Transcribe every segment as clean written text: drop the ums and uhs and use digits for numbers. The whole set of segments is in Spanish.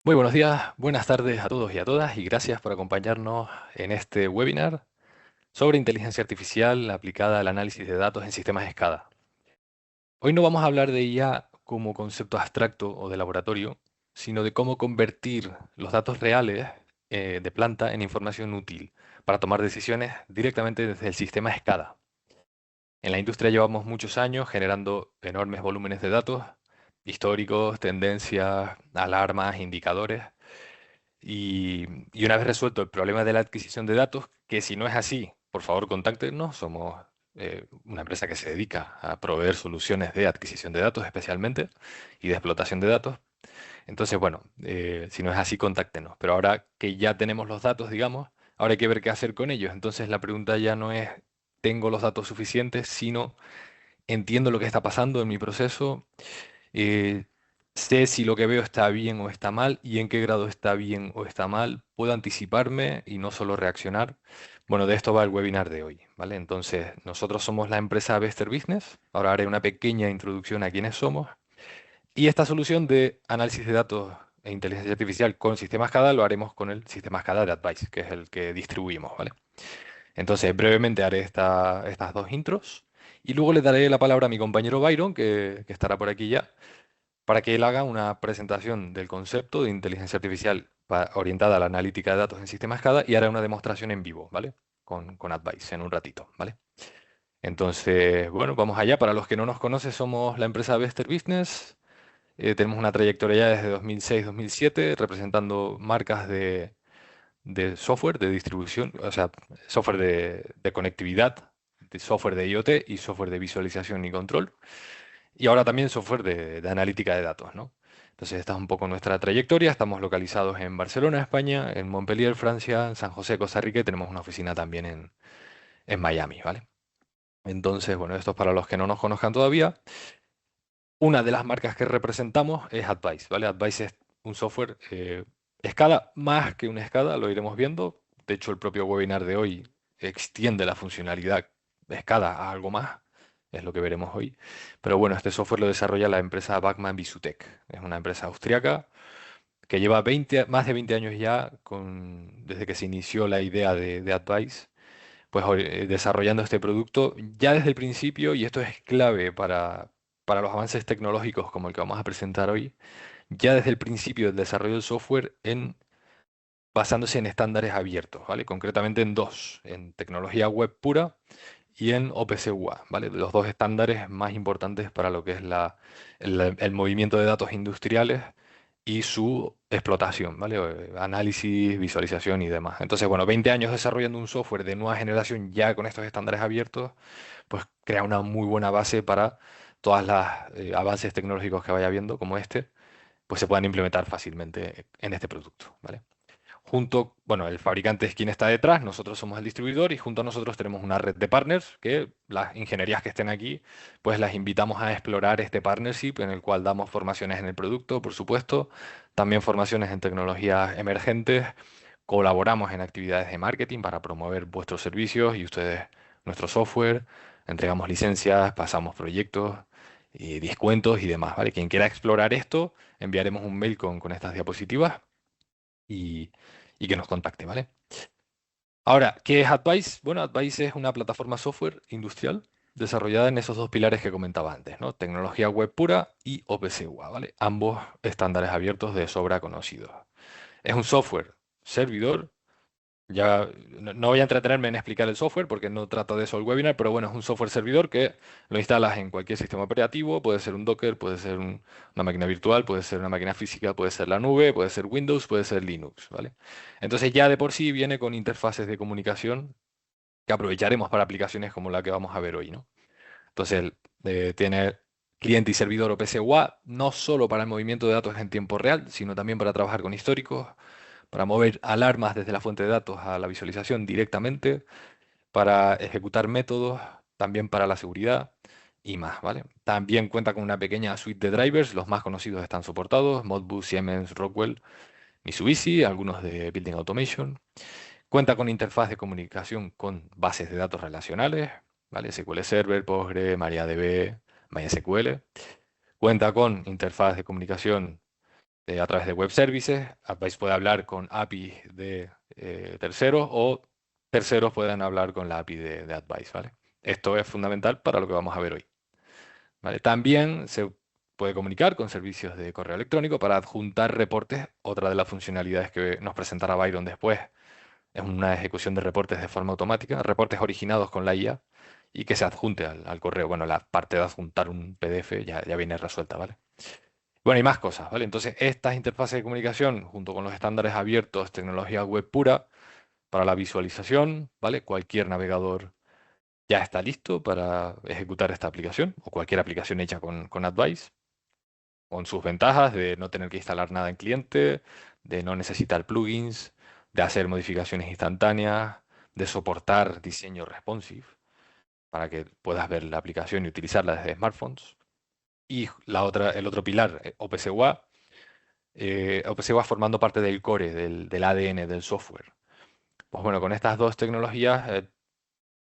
Muy buenos días, buenas tardes a todos y a todas y gracias por acompañarnos en este webinar sobre inteligencia artificial aplicada al análisis de datos en sistemas SCADA. Hoy no vamos a hablar de IA como concepto abstracto o de laboratorio, sino de cómo convertir los datos reales de planta en información útil para tomar decisiones directamente desde el sistema SCADA. En la industria llevamos muchos años generando enormes volúmenes de datos, históricos, tendencias, alarmas, indicadores. Y una vez resuelto el problema de la adquisición de datos, que si no es así, por favor contáctenos, somos una empresa que se dedica a proveer soluciones de adquisición de datos especialmente y de explotación de datos. Entonces, bueno, si no es así, contáctenos. Pero ahora que ya tenemos los datos, digamos, ahora hay que ver qué hacer con ellos. Entonces la pregunta ya no es, ¿tengo los datos suficientes?, sino, ¿entiendo lo que está pasando en mi proceso? eh, Sé si lo que veo está bien o está mal y en qué grado está bien o está mal. Puedo anticiparme y no solo reaccionar. Bueno, de esto va el webinar de hoy, ¿vale? Entonces, nosotros somos la empresa Bester Business. Ahora haré una pequeña introducción a quiénes somos. Y esta solución de análisis de datos e inteligencia artificial con sistemas SCADA lo haremos con el sistema SCADA de Advice, que es el que distribuimos, ¿vale? Entonces, brevemente haré estas dos intros y luego le daré la palabra a mi compañero Byron, que estará por aquí ya, para que él haga una presentación del concepto de inteligencia artificial orientada a la analítica de datos en sistemas SCADA y hará una demostración en vivo, ¿vale? Con Advice en un ratito, ¿vale? Entonces, bueno, vamos allá. Para los que no nos conocen, somos la empresa Bester Business. Tenemos una trayectoria ya desde 2006-2007 representando marcas de software, de distribución, o sea, software de conectividad, de software de IoT y software de visualización y control. Y ahora también software de analítica de datos, ¿no? Entonces, esta es un poco nuestra trayectoria. Estamos localizados en Barcelona, España, en Montpellier, Francia, en San José, Costa Rica y tenemos una oficina también en Miami, ¿vale? Entonces, bueno, esto es para los que no nos conozcan todavía. Una de las marcas que representamos es Advice, ¿vale? Advice es un software SCADA, más que una SCADA, lo iremos viendo. De hecho, el propio webinar de hoy extiende la funcionalidad de SCADA a algo más, es lo que veremos hoy. Pero bueno, este software lo desarrolla la empresa Bachmann Visutech. Es una empresa austriaca que lleva más de 20 años ya desde que se inició la idea de Advice, pues desarrollando este producto ya desde el principio, y esto es clave para los avances tecnológicos como el que vamos a presentar hoy, ya desde el principio del desarrollo del software basándose en estándares abiertos, ¿vale? Concretamente en dos, en tecnología web pura y en OPC UA, ¿vale? Los dos estándares más importantes para lo que es el movimiento de datos industriales y su explotación, ¿vale? Análisis, visualización y demás. Entonces, bueno, 20 años desarrollando un software de nueva generación ya con estos estándares abiertos, pues crea una muy buena base para todas las avances tecnológicos que vaya habiendo, como este, pues se puedan implementar fácilmente en este producto, ¿vale? Bueno, el fabricante es quien está detrás, nosotros somos el distribuidor y junto a nosotros tenemos una red de partners que las ingenierías que estén aquí, pues las invitamos a explorar este partnership en el cual damos formaciones en el producto, por supuesto, también formaciones en tecnologías emergentes, colaboramos en actividades de marketing para promover vuestros servicios y ustedes nuestro software, entregamos licencias, pasamos proyectos y descuentos y demás, ¿vale? Quien quiera explorar esto, enviaremos un mail con estas diapositivas y, y que nos contacte, ¿vale? Ahora, ¿qué es Advice? Bueno, Advice es una plataforma software industrial desarrollada en esos dos pilares que comentaba antes, ¿no? Tecnología web pura y OPC UA, ¿vale? Ambos estándares abiertos de sobra conocidos. Es un software servidor. Ya no voy a entretenerme en explicar el software porque no trata de eso el webinar, pero bueno, es un software servidor que lo instalas en cualquier sistema operativo, puede ser un Docker, puede ser una máquina virtual, puede ser una máquina física, puede ser la nube, puede ser Windows, puede ser Linux, ¿vale? Entonces ya de por sí viene con interfaces de comunicación que aprovecharemos para aplicaciones como la que vamos a ver hoy, ¿no? Entonces tiene cliente y servidor OPC-UA, no solo para el movimiento de datos en tiempo real, sino también para trabajar con históricos, para mover alarmas desde la fuente de datos a la visualización directamente, para ejecutar métodos, también para la seguridad y más, ¿vale? También cuenta con una pequeña suite de drivers, los más conocidos están soportados, Modbus, Siemens, Rockwell, Mitsubishi, algunos de Building Automation. Cuenta con interfaz de comunicación con bases de datos relacionales, ¿vale? SQL Server, Postgre, MariaDB, MySQL. Cuenta con interfaz de comunicación a través de web services. Advice puede hablar con API de terceros o terceros pueden hablar con la API de Advice, ¿vale? Esto es fundamental para lo que vamos a ver hoy, ¿vale? También se puede comunicar con servicios de correo electrónico para adjuntar reportes. Otra de las funcionalidades que nos presentará Byron después es una ejecución de reportes de forma automática, reportes originados con la IA y que se adjunte al correo. Bueno, la parte de adjuntar un PDF ya viene resuelta, ¿vale? Bueno, y más cosas, ¿vale? Entonces, estas interfaces de comunicación, junto con los estándares abiertos, tecnología web pura, para la visualización, ¿vale? Cualquier navegador ya está listo para ejecutar esta aplicación, o cualquier aplicación hecha con Advice, con sus ventajas de no tener que instalar nada en cliente, de no necesitar plugins, de hacer modificaciones instantáneas, de soportar diseño responsive, para que puedas ver la aplicación y utilizarla desde smartphones. Y el otro pilar, OPC UA. OPC va formando parte del core, del ADN del software. Pues bueno, con estas dos tecnologías, el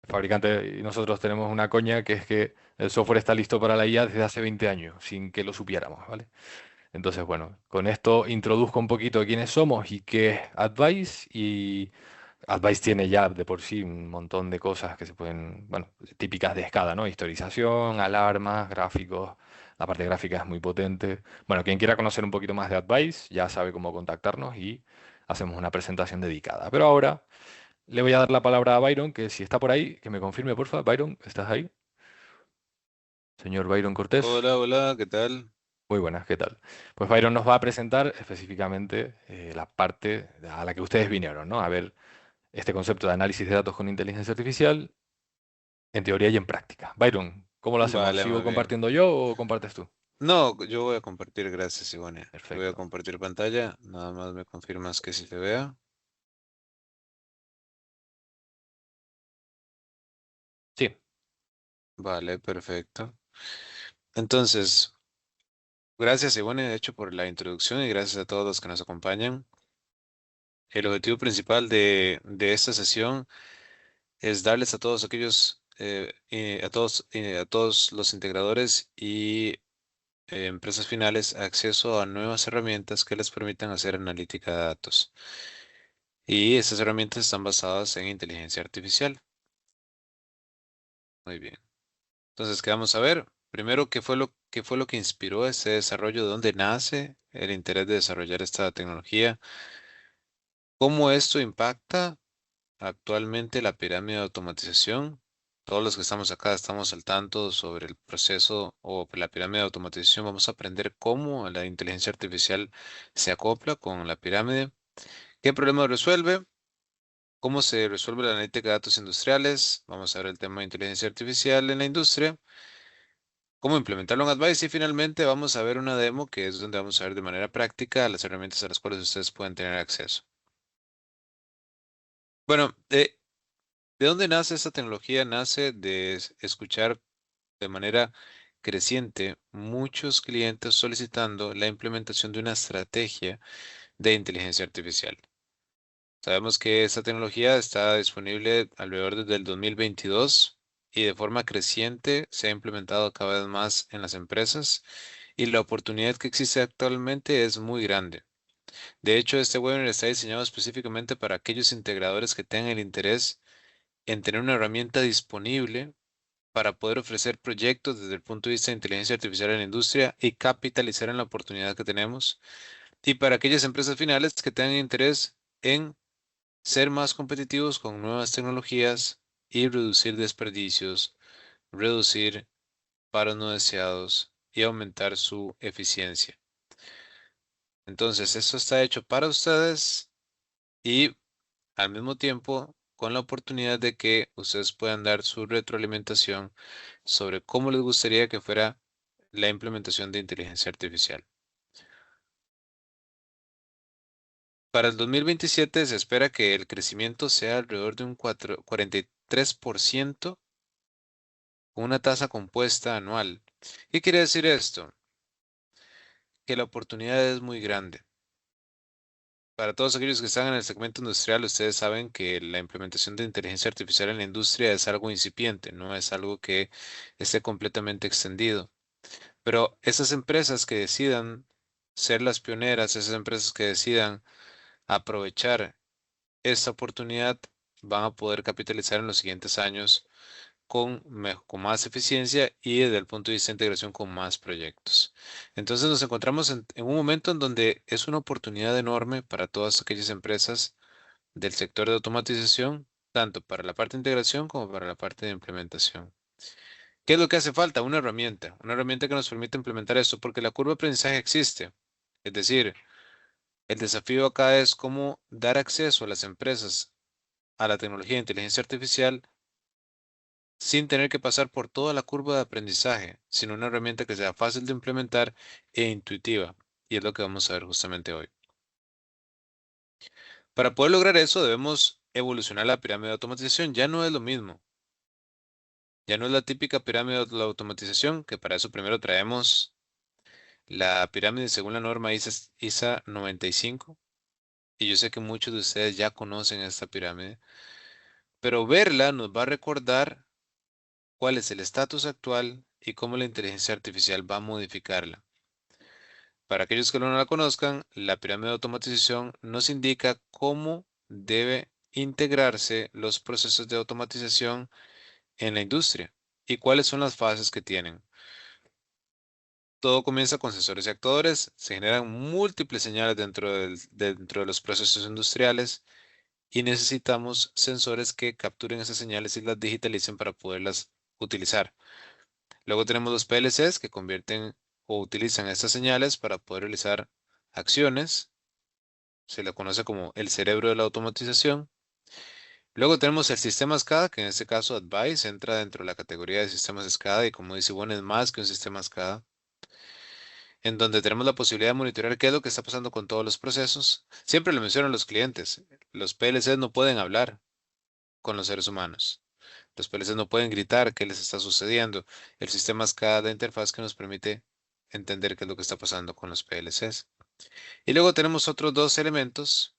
fabricante y nosotros tenemos una coña que es que el software está listo para la IA desde hace 20 años, sin que lo supiéramos, ¿vale? Entonces, bueno, con esto introduzco un poquito quiénes somos y qué es Advice. Y Advice tiene ya de por sí un montón de cosas que se pueden, bueno, típicas de SCADA, ¿no? Historización, alarmas, gráficos. La parte gráfica es muy potente. Bueno, quien quiera conocer un poquito más de Advice ya sabe cómo contactarnos y hacemos una presentación dedicada. Pero ahora le voy a dar la palabra a Byron, que si está por ahí, que me confirme, porfa. Byron, ¿estás ahí? Señor Byron Cortés. Hola, hola, ¿qué tal? Muy buenas, ¿qué tal? Pues Byron nos va a presentar específicamente la parte a la que ustedes vinieron, ¿no? A ver este concepto de análisis de datos con inteligencia artificial en teoría y en práctica. Byron, ¿cómo lo hacemos? Vale, ¿Sigo muy bien. compartiendo yo o compartes tú? No, yo voy a compartir, gracias, Ivone. Voy a Perfecto. compartir pantalla, nada más me confirmas que sí se vea. Sí, Vale, perfecto. Entonces, gracias, Ivone, de hecho, por la introducción y gracias a todos los que nos acompañan. El objetivo principal de esta sesión es darles a todos aquellos, a todos los integradores y empresas finales acceso a nuevas herramientas que les permitan hacer analítica de datos. Y estas herramientas están basadas en inteligencia artificial. Muy bien. Entonces, ¿qué vamos a ver? Primero, qué fue lo que inspiró este desarrollo? ¿De dónde nace el interés de desarrollar esta tecnología? ¿Cómo esto impacta actualmente la pirámide de automatización? Todos los que estamos acá estamos al tanto sobre el proceso o la pirámide de automatización. Vamos a aprender cómo la inteligencia artificial se acopla con la pirámide. ¿Qué problema resuelve? ¿Cómo se resuelve la analítica de datos industriales? Vamos a ver el tema de inteligencia artificial en la industria. ¿Cómo implementarlo en Advice? Y finalmente vamos a ver una demo que es donde vamos a ver de manera práctica las herramientas a las cuales ustedes pueden tener acceso. Bueno, ¿de dónde nace esta tecnología? Nace de escuchar de manera creciente muchos clientes solicitando la implementación de una estrategia de inteligencia artificial. Sabemos que esta tecnología está disponible alrededor desde el 2022 y de forma creciente se ha implementado cada vez más en las empresas y la oportunidad que existe actualmente es muy grande. De hecho, este webinar está diseñado específicamente para aquellos integradores que tengan el interés en tener una herramienta disponible para poder ofrecer proyectos desde el punto de vista de inteligencia artificial en la industria y capitalizar en la oportunidad que tenemos. Y para aquellas empresas finales que tengan interés en ser más competitivos con nuevas tecnologías y reducir desperdicios, reducir paros no deseados y aumentar su eficiencia. Entonces, esto está hecho para ustedes y al mismo tiempo con la oportunidad de que ustedes puedan dar su retroalimentación sobre cómo les gustaría que fuera la implementación de inteligencia artificial. Para el 2027 se espera que el crecimiento sea alrededor de un 43%, una tasa compuesta anual. ¿Qué quiere decir esto? Que la oportunidad es muy grande. Para todos aquellos que están en el segmento industrial, ustedes saben que la implementación de inteligencia artificial en la industria es algo incipiente, no es algo que esté completamente extendido. Pero esas empresas que decidan ser las pioneras, esas empresas que decidan aprovechar esta oportunidad, van a poder capitalizar en los siguientes años con más eficiencia y desde el punto de vista de integración con más proyectos. Entonces nos encontramos en un momento en donde es una oportunidad enorme para todas aquellas empresas del sector de automatización, tanto para la parte de integración como para la parte de implementación. ¿Qué es lo que hace falta? Una herramienta que nos permita implementar esto, porque la curva de aprendizaje existe. Es decir, el desafío acá es cómo dar acceso a las empresas a la tecnología de inteligencia artificial sin tener que pasar por toda la curva de aprendizaje, sino una herramienta que sea fácil de implementar e intuitiva. Y es lo que vamos a ver justamente hoy. Para poder lograr eso, debemos evolucionar la pirámide de automatización. Ya no es lo mismo. Ya no es la típica pirámide de la automatización, que para eso primero traemos la pirámide según la norma ISA 95. Y yo sé que muchos de ustedes ya conocen esta pirámide, pero verla nos va a recordar cuál es el estatus actual y cómo la inteligencia artificial va a modificarla. Para aquellos que no la conozcan, la pirámide de automatización nos indica cómo debe integrarse los procesos de automatización en la industria y cuáles son las fases que tienen. Todo comienza con sensores y actuadores, se generan múltiples señales dentro de los procesos industriales y necesitamos sensores que capturen esas señales y las digitalicen para poderlas utilizar. Luego tenemos los PLCs que convierten o utilizan estas señales para poder realizar acciones. Se le conoce como el cerebro de la automatización. Luego tenemos el sistema SCADA, que en este caso Advice entra dentro de la categoría de sistemas SCADA y como dice bueno, es más que un sistema SCADA, en donde tenemos la posibilidad de monitorear qué es lo que está pasando con todos los procesos. Siempre lo mencionan los clientes. Los PLCs no pueden hablar con los seres humanos. Los PLCs no pueden gritar qué les está sucediendo. El sistema SCADA de interfaz que nos permite entender qué es lo que está pasando con los PLCs. Y luego tenemos otros dos elementos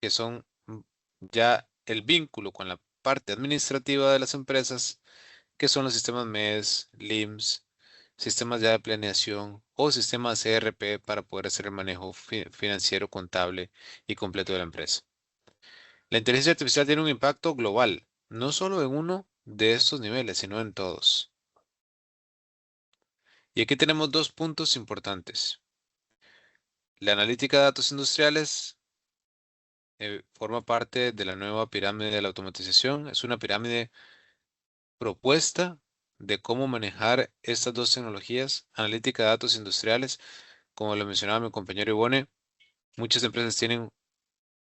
que son ya el vínculo con la parte administrativa de las empresas, que son los sistemas MES, LIMS, sistemas ya de planeación o sistemas ERP para poder hacer el manejo financiero, contable y completo de la empresa. La inteligencia artificial tiene un impacto global, no solo en uno de estos niveles, sino en todos. Y aquí tenemos dos puntos importantes. La analítica de datos industriales forma parte de la nueva pirámide de la automatización. Es una pirámide propuesta de cómo manejar estas dos tecnologías, analítica de datos industriales. Como lo mencionaba mi compañero Ivone, muchas empresas tienen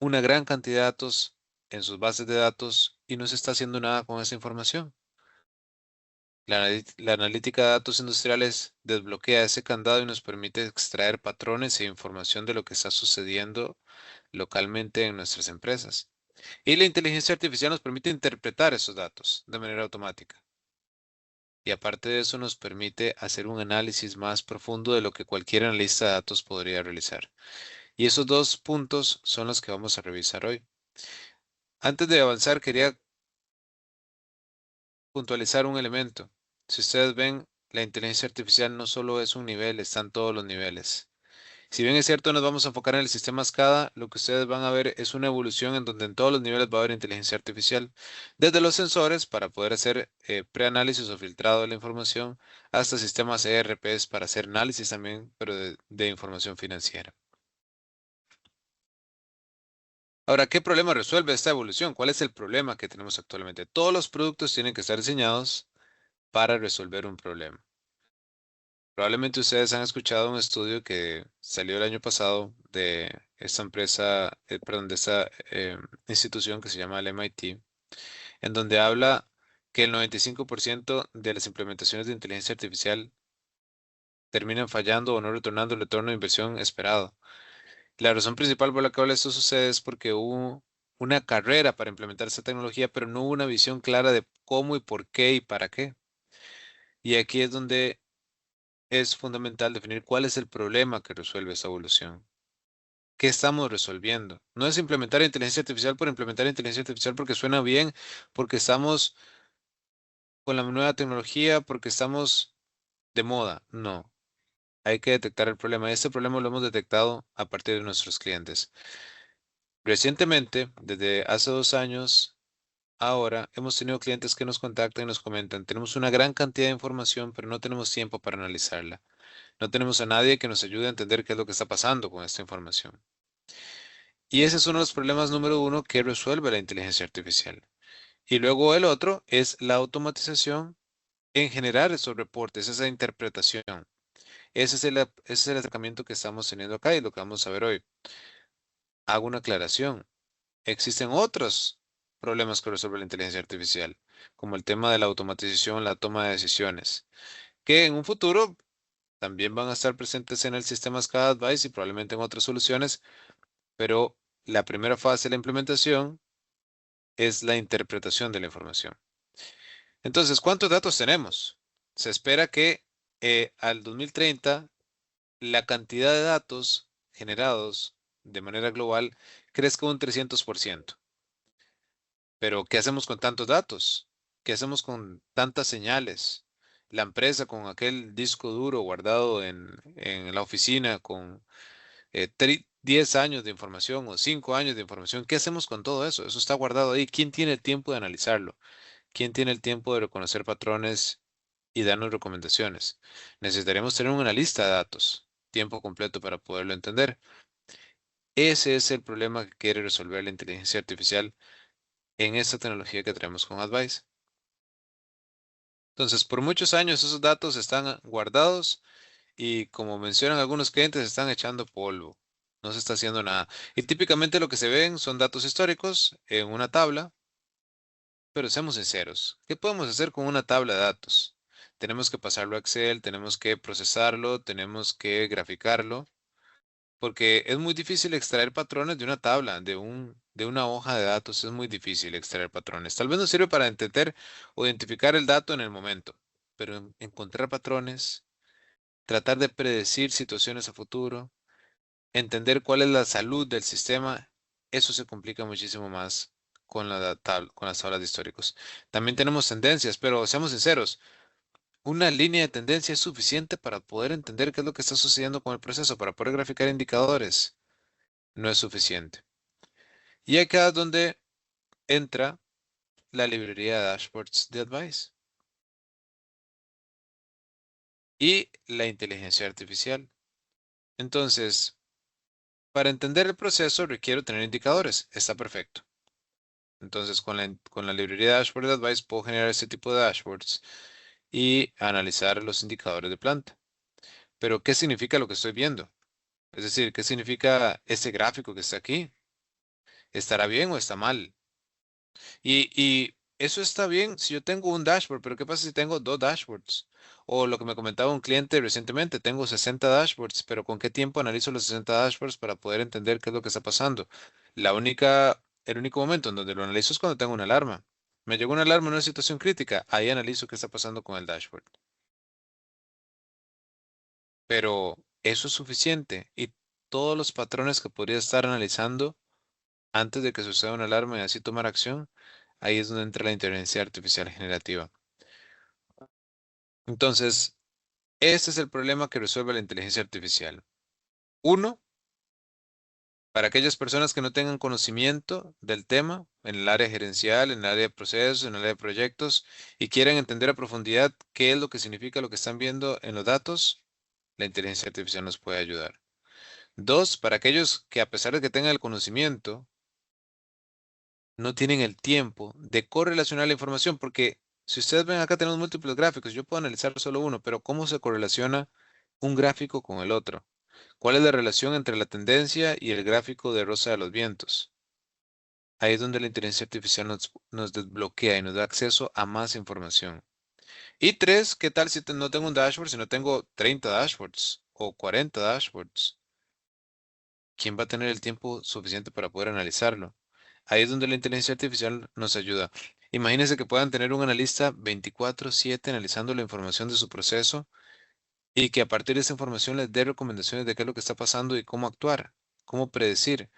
una gran cantidad de datos en sus bases de datos y no se está haciendo nada con esa información. La analítica de datos industriales desbloquea ese candado y nos permite extraer patrones e información de lo que está sucediendo localmente en nuestras empresas. Y la inteligencia artificial nos permite interpretar esos datos de manera automática. Y aparte de eso nos permite hacer un análisis más profundo de lo que cualquier analista de datos podría realizar. Y esos dos puntos son los que vamos a revisar hoy. Antes de avanzar, quería puntualizar un elemento. Si ustedes ven, la inteligencia artificial no solo es un nivel, están todos los niveles. Si bien es cierto, nos vamos a enfocar en el sistema SCADA, lo que ustedes van a ver es una evolución en donde en todos los niveles va a haber inteligencia artificial, desde los sensores para poder hacer preanálisis o filtrado de la información, hasta sistemas ERPs para hacer análisis también, pero de información financiera. Ahora, ¿qué problema resuelve esta evolución? ¿Cuál es el problema que tenemos actualmente? Todos los productos tienen que estar diseñados para resolver un problema. Probablemente ustedes han escuchado un estudio que salió el año pasado de esta empresa, perdón, de esta institución que se llama el MIT, en donde habla que el 95% de las implementaciones de inteligencia artificial terminan fallando o no retornando el retorno de inversión esperado. La razón principal por la cual esto sucede es porque hubo una carrera para implementar esta tecnología, pero no hubo una visión clara de cómo y por qué y para qué. Y aquí es donde es fundamental definir cuál es el problema que resuelve esta evolución. ¿Qué estamos resolviendo? No es implementar inteligencia artificial por implementar inteligencia artificial porque suena bien, porque estamos con la nueva tecnología, porque estamos de moda. No. hay que detectar el problema. Este problema lo hemos detectado a partir de nuestros clientes. Recientemente, desde hace 2 años, ahora hemos tenido clientes que nos contactan y nos comentan, tenemos una gran cantidad de información, pero no tenemos tiempo para analizarla. No tenemos a nadie que nos ayude a entender qué es lo que está pasando con esta información. Y ese es uno de los problemas número uno que resuelve la inteligencia artificial. Y luego el otro es la automatización en generar esos reportes, esa interpretación. Ese es el acercamiento que estamos teniendo acá y lo que vamos a ver hoy. Hago una aclaración. Existen otros problemas que resuelve la inteligencia artificial, como el tema de la automatización, la toma de decisiones, que en un futuro también van a estar presentes en el sistema SCADA Advice y probablemente en otras soluciones, pero la primera fase de la implementación es la interpretación de la información. Entonces, ¿cuántos datos tenemos? Se espera que al 2030 la cantidad de datos generados de manera global crezca un 300%. Pero, ¿qué hacemos con tantos datos? ¿Qué hacemos con tantas señales? La empresa con aquel disco duro guardado en la oficina con 10 años de información o 5 años de información. ¿Qué hacemos con todo eso? Eso está guardado ahí. ¿Quién tiene el tiempo de analizarlo? ¿Quién tiene el tiempo de reconocer patrones y darnos recomendaciones? Necesitaremos tener una lista de datos, tiempo completo para poderlo entender. Ese es el problema que quiere resolver la inteligencia artificial en esta tecnología que traemos con Advice. Entonces, por muchos años esos datos están guardados y como mencionan algunos clientes, están echando polvo. No se está haciendo nada. Y típicamente lo que se ven son datos históricos en una tabla, pero seamos sinceros, ¿qué podemos hacer con una tabla de datos? Tenemos que pasarlo a Excel, tenemos que procesarlo, tenemos que graficarlo, porque es muy difícil extraer patrones de una tabla, de una hoja de datos, es muy difícil extraer patrones. Tal vez nos sirve para entender o identificar el dato en el momento, pero encontrar patrones, tratar de predecir situaciones a futuro, entender cuál es la salud del sistema, eso se complica muchísimo más con con las tablas de históricos. También tenemos tendencias, pero seamos sinceros, una línea de tendencia es suficiente para poder entender qué es lo que está sucediendo con el proceso, para poder graficar indicadores. No es suficiente. Y acá es donde entra la librería de dashboards de Advice y la inteligencia artificial. Entonces, para entender el proceso requiero tener indicadores. Está perfecto. Entonces, con la librería de Dashboard de Advice puedo generar este tipo de dashboards y analizar los indicadores de planta. Pero, ¿qué significa lo que estoy viendo? Es decir, ¿qué significa este gráfico que está aquí? ¿Estará bien o está mal? Y eso está bien si yo tengo un dashboard, pero ¿qué pasa si tengo dos dashboards? O lo que me comentaba un cliente recientemente, tengo 60 dashboards, pero ¿con qué tiempo analizo los 60 dashboards para poder entender qué es lo que está pasando? El único momento en donde lo analizo es cuando tengo una alarma. Me llegó una alarma en una situación crítica, ahí analizo qué está pasando con el dashboard. Pero eso es suficiente y todos los patrones que podría estar analizando antes de que suceda una alarma y así tomar acción, ahí es donde entra la inteligencia artificial generativa. Entonces, este es el problema que resuelve la inteligencia artificial. Uno, para aquellas personas que no tengan conocimiento del tema en el área gerencial, en el área de procesos, en el área de proyectos y quieran entender a profundidad qué es lo que significa lo que están viendo en los datos, la inteligencia artificial nos puede ayudar. Dos, para aquellos que a pesar de que tengan el conocimiento, no tienen el tiempo de correlacionar la información, porque si ustedes ven acá tenemos múltiples gráficos, yo puedo analizar solo uno, pero ¿cómo se correlaciona un gráfico con el otro? ¿Cuál es la relación entre la tendencia y el gráfico de Rosa de los Vientos? Ahí es donde la inteligencia artificial nos desbloquea y nos da acceso a más información. Y tres, ¿qué tal si no tengo un dashboard, si no tengo 30 dashboards o 40 dashboards? ¿Quién va a tener el tiempo suficiente para poder analizarlo? Ahí es donde la inteligencia artificial nos ayuda. Imagínense que puedan tener un analista 24/7 analizando la información de su proceso y que a partir de esa información les dé recomendaciones de qué es lo que está pasando y cómo actuar, cómo predecir.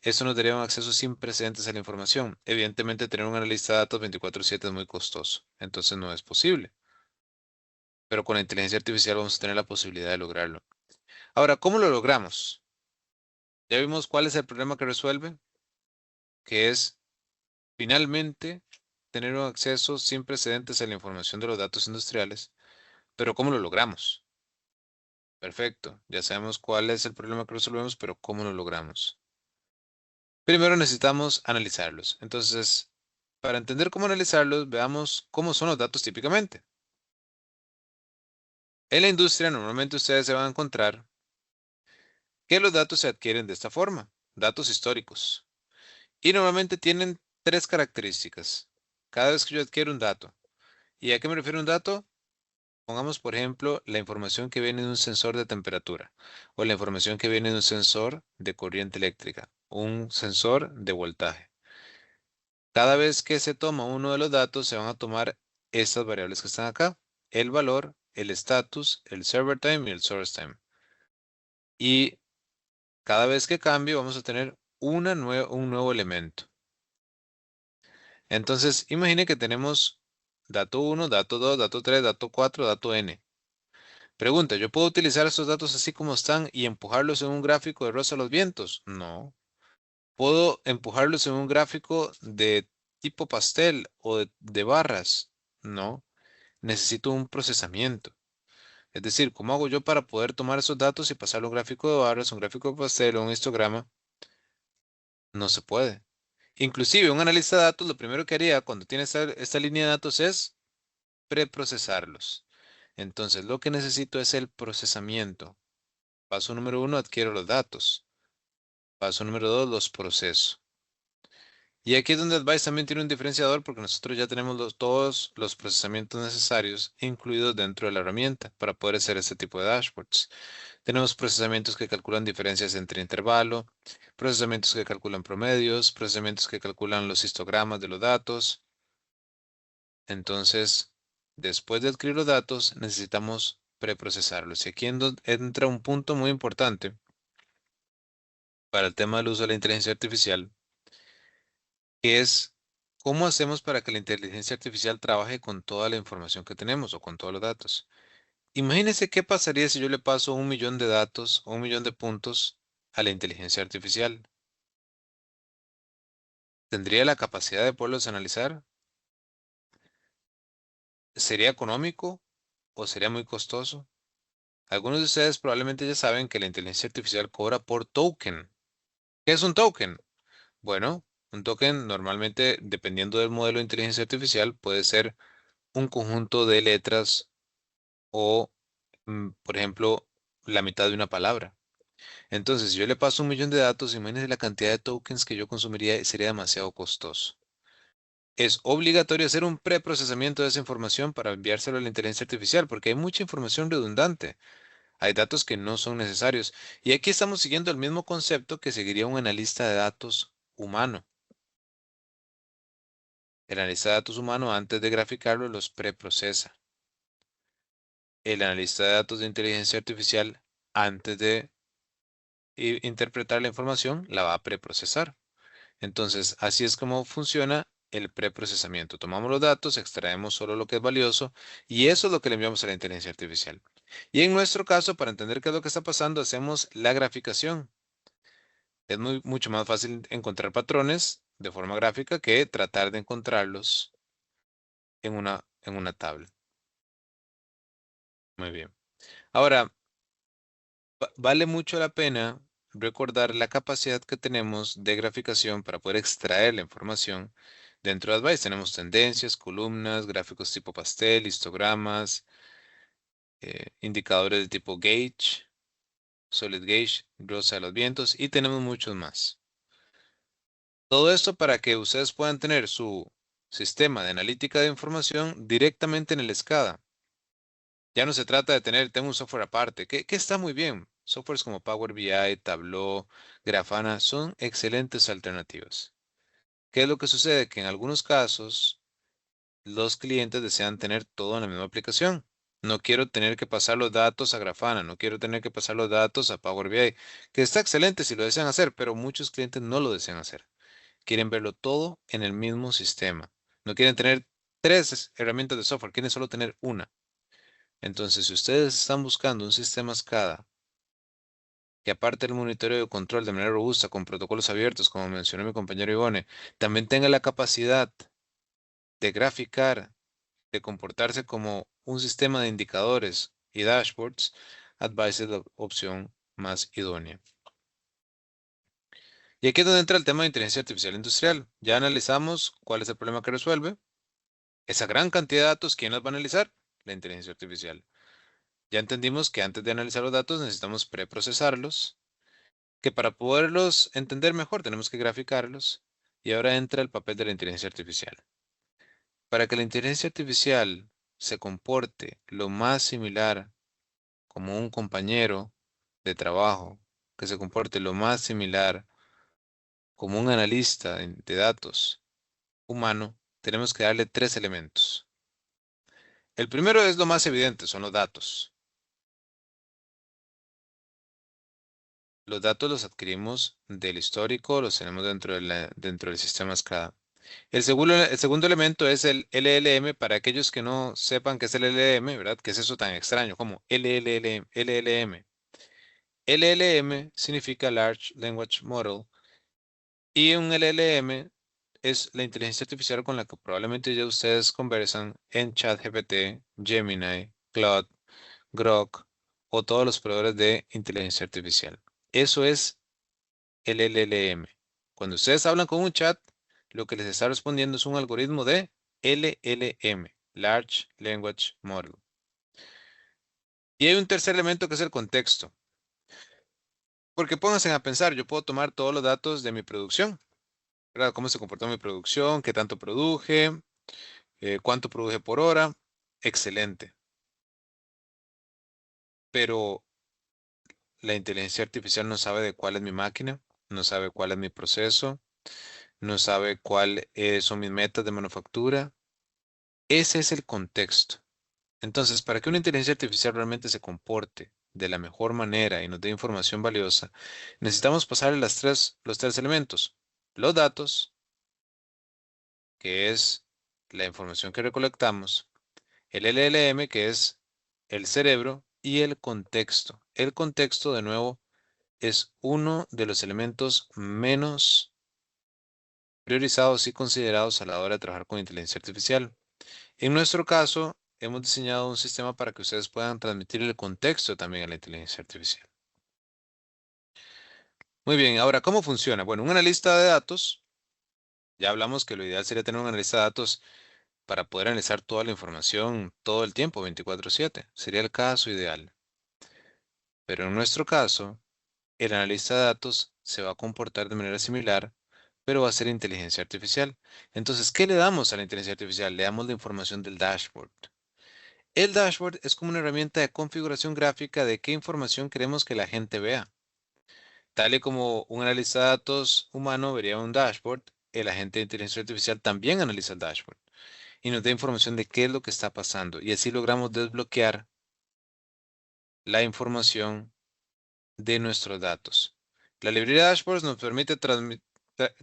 Eso nos daría un acceso sin precedentes a la información. Evidentemente, tener un analista de datos 24/7 es muy costoso, entonces no es posible. pero con la inteligencia artificial vamos a tener la posibilidad de lograrlo. Ahora, ¿cómo lo logramos? Ya vimos cuál es el problema que resuelve, que es finalmente tener un acceso sin precedentes a la información de los datos industriales, pero ¿cómo lo logramos? Perfecto, ya sabemos cuál es el problema que resolvemos, pero ¿cómo lo logramos? Primero necesitamos analizarlos. Entonces, para entender cómo analizarlos, veamos cómo son los datos típicamente. En la industria normalmente ustedes se van a encontrar que los datos se adquieren de esta forma, datos históricos. Y normalmente tienen tres características. Cada vez que yo adquiero un dato. ¿Y a qué me refiero un dato? Pongamos, por ejemplo, la información que viene de un sensor de temperatura o la información que viene de un sensor de corriente eléctrica, un sensor de voltaje. Cada vez que se toma uno de los datos, se van a tomar estas variables que están acá, el valor, el status, el server time y el source time. Y cada vez que cambie, vamos a tener un nuevo elemento. Entonces, imagine que tenemos dato 1, dato 2, dato 3, dato 4, dato n. Pregunta, ¿yo puedo utilizar estos datos así como están y empujarlos en un gráfico de rosa a los vientos? No. ¿Puedo empujarlos en un gráfico de tipo pastel o de barras? No. Necesito un procesamiento. Es decir, ¿cómo hago yo para poder tomar esos datos y pasarlo a un gráfico de barras, un gráfico de pastel o un histograma? No se puede. Inclusive un analista de datos lo primero que haría cuando tiene esta línea de datos es preprocesarlos. Entonces, lo que necesito es el procesamiento. Paso número uno, adquiero los datos. Paso número dos, los proceso. Y aquí es donde Advice también tiene un diferenciador porque nosotros ya tenemos todos los procesamientos necesarios incluidos dentro de la herramienta para poder hacer este tipo de dashboards. Tenemos procesamientos que calculan diferencias entre intervalo, procesamientos que calculan promedios, procesamientos que calculan los histogramas de los datos. Entonces, después de adquirir los datos, necesitamos preprocesarlos. Y aquí entra un punto muy importante para el tema del uso de la inteligencia artificial, que es cómo hacemos para que la inteligencia artificial trabaje con toda la información que tenemos o con todos los datos. Imagínese qué pasaría si yo le paso 1 millón de datos o 1 millón de puntos a la inteligencia artificial. ¿Tendría la capacidad de poderlos analizar? ¿Sería económico o sería muy costoso? Algunos de ustedes probablemente ya saben que la inteligencia artificial cobra por token. ¿Qué es un token? Bueno, un token normalmente, dependiendo del modelo de inteligencia artificial, puede ser un conjunto de letras o, por ejemplo, la mitad de una palabra. Entonces, si yo le paso 1 millón de datos, imagínense la cantidad de tokens que yo consumiría y sería demasiado costoso. Es obligatorio hacer un preprocesamiento de esa información para enviárselo a la inteligencia artificial, porque hay mucha información redundante. Hay datos que no son necesarios. Y aquí estamos siguiendo el mismo concepto que seguiría un analista de datos humano. El analista de datos humano, antes de graficarlo, los preprocesa. El analista de datos de inteligencia artificial, antes de interpretar la información, la va a preprocesar. Entonces, así es como funciona el preprocesamiento. Tomamos los datos, extraemos solo lo que es valioso y eso es lo que le enviamos a la inteligencia artificial. Y en nuestro caso, para entender qué es lo que está pasando, hacemos la graficación. Es mucho más fácil encontrar patrones de forma gráfica que tratar de encontrarlos en una tabla. Muy bien. Ahora, vale mucho la pena recordar la capacidad que tenemos de graficación para poder extraer la información. Dentro de Advice tenemos tendencias, columnas, gráficos tipo pastel, histogramas, indicadores de tipo gauge, solid gauge, grosa de los vientos y tenemos muchos más. Todo esto para que ustedes puedan tener su sistema de analítica de información directamente en el SCADA. Ya no se trata de tengo un software aparte, que está muy bien. Softwares como Power BI, Tableau, Grafana son excelentes alternativas. ¿Qué es lo que sucede? Que en algunos casos los clientes desean tener todo en la misma aplicación. No quiero tener que pasar los datos a Grafana, no quiero tener que pasar los datos a Power BI, que está excelente si lo desean hacer, pero muchos clientes no lo desean hacer. Quieren verlo todo en el mismo sistema. No quieren tener tres herramientas de software, quieren solo tener una. Entonces, si ustedes están buscando un sistema SCADA que aparte del monitoreo y control de manera robusta con protocolos abiertos, como mencionó mi compañero Ivone, también tenga la capacidad de graficar, de comportarse como un sistema de indicadores y dashboards, Advice es la opción más idónea. Y aquí es donde entra el tema de inteligencia artificial industrial. Ya analizamos cuál es el problema que resuelve. Esa gran cantidad de datos, ¿quién los va a analizar? La inteligencia artificial. Ya entendimos que antes de analizar los datos necesitamos preprocesarlos, que para poderlos entender mejor tenemos que graficarlos. Y ahora entra el papel de la inteligencia artificial. Para que la inteligencia artificial se comporte lo más similar como un compañero de trabajo, que se comporte lo más similar como un analista de datos humano, tenemos que darle tres elementos. El primero es lo más evidente, son los datos. Los datos los adquirimos del histórico, los tenemos dentro del sistema SCADA. El segundo elemento es el LLM, para aquellos que no sepan qué es el LLM, ¿verdad? ¿Qué es eso tan extraño como LLM? LLM. LLM significa Large Language Model y un LLM es la inteligencia artificial con la que probablemente ya ustedes conversan en ChatGPT, Gemini, Claude, Grok o todos los proveedores de inteligencia artificial. Eso es el LLM. Cuando ustedes hablan con un chat, lo que les está respondiendo es un algoritmo de LLM, Large Language Model. Y hay un tercer elemento que es el contexto. Porque pónganse a pensar, yo puedo tomar todos los datos de mi producción, ¿verdad? Cómo se comportó mi producción, qué tanto produje, cuánto produje por hora. Excelente. Pero la inteligencia artificial no sabe de cuál es mi máquina, no sabe cuál es mi proceso, no sabe cuáles son mis metas de manufactura. Ese es el contexto. Entonces, para que una inteligencia artificial realmente se comporte de la mejor manera y nos dé información valiosa, necesitamos pasarle los tres elementos. Los datos, que es la información que recolectamos, el LLM, que es el cerebro, y el contexto. El contexto, de nuevo, es uno de los elementos menos priorizados y considerados a la hora de trabajar con inteligencia artificial. En nuestro caso, hemos diseñado un sistema para que ustedes puedan transmitir el contexto también a la inteligencia artificial. Muy bien, ahora, ¿cómo funciona? Bueno, un analista de datos, ya hablamos que lo ideal sería tener un analista de datos para poder analizar toda la información todo el tiempo, 24/7. Sería el caso ideal. Pero en nuestro caso, el analista de datos se va a comportar de manera similar, pero va a ser inteligencia artificial. Entonces, ¿qué le damos a la inteligencia artificial? Le damos la información del dashboard. El dashboard es como una herramienta de configuración gráfica de qué información queremos que la gente vea. Tal y como un analista de datos humano vería un dashboard, el agente de inteligencia artificial también analiza el dashboard y nos da información de qué es lo que está pasando. Y así logramos desbloquear la información de nuestros datos. La librería Dashboards nos permite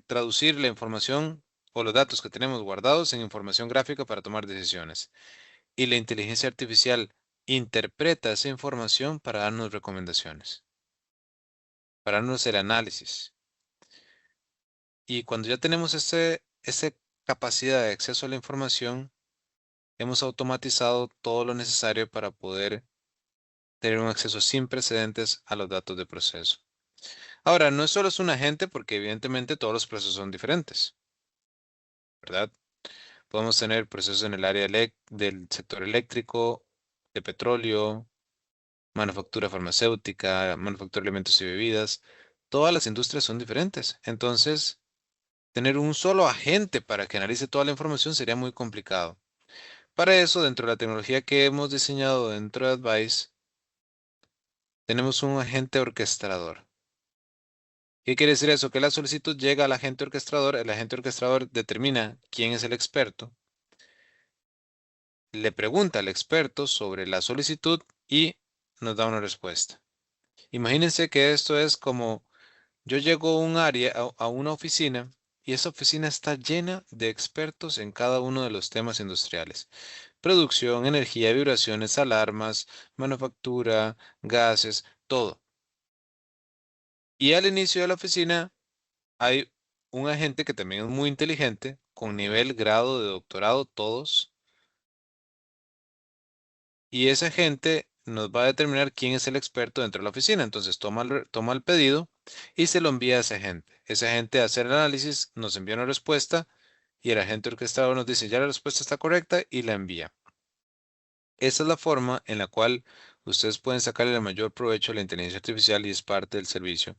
traducir la información o los datos que tenemos guardados en información gráfica para tomar decisiones. Y la inteligencia artificial interpreta esa información para darnos recomendaciones, para darnos el análisis. Y cuando ya tenemos esa capacidad de acceso a la información, hemos automatizado todo lo necesario para poder tener un acceso sin precedentes a los datos de proceso. Ahora, no solo es un agente porque evidentemente todos los procesos son diferentes, ¿verdad? Podemos tener procesos en el área del sector eléctrico, de petróleo, manufactura farmacéutica, manufactura de alimentos y bebidas. Todas las industrias son diferentes. Entonces, tener un solo agente para que analice toda la información sería muy complicado. Para eso, dentro de la tecnología que hemos diseñado dentro de Advice, tenemos un agente orquestador. ¿Qué quiere decir eso? Que la solicitud llega al agente orquestador, el agente orquestador determina quién es el experto, le pregunta al experto sobre la solicitud y nos da una respuesta. Imagínense que esto es como yo llego a un área, a una oficina, y esa oficina está llena de expertos en cada uno de los temas industriales. producción, energía, vibraciones, alarmas, manufactura, gases, todo. Y al inicio de la oficina hay un agente que también es muy inteligente, con nivel, grado de doctorado, todos. Y ese agente nos va a determinar quién es el experto dentro de la oficina. Entonces toma el pedido y se lo envía a ese agente. Ese agente hace el análisis, nos envía una respuesta y el agente orquestador nos dice ya la respuesta está correcta y la envía. Esa es la forma en la cual ustedes pueden sacarle el mayor provecho a la inteligencia artificial y es parte del servicio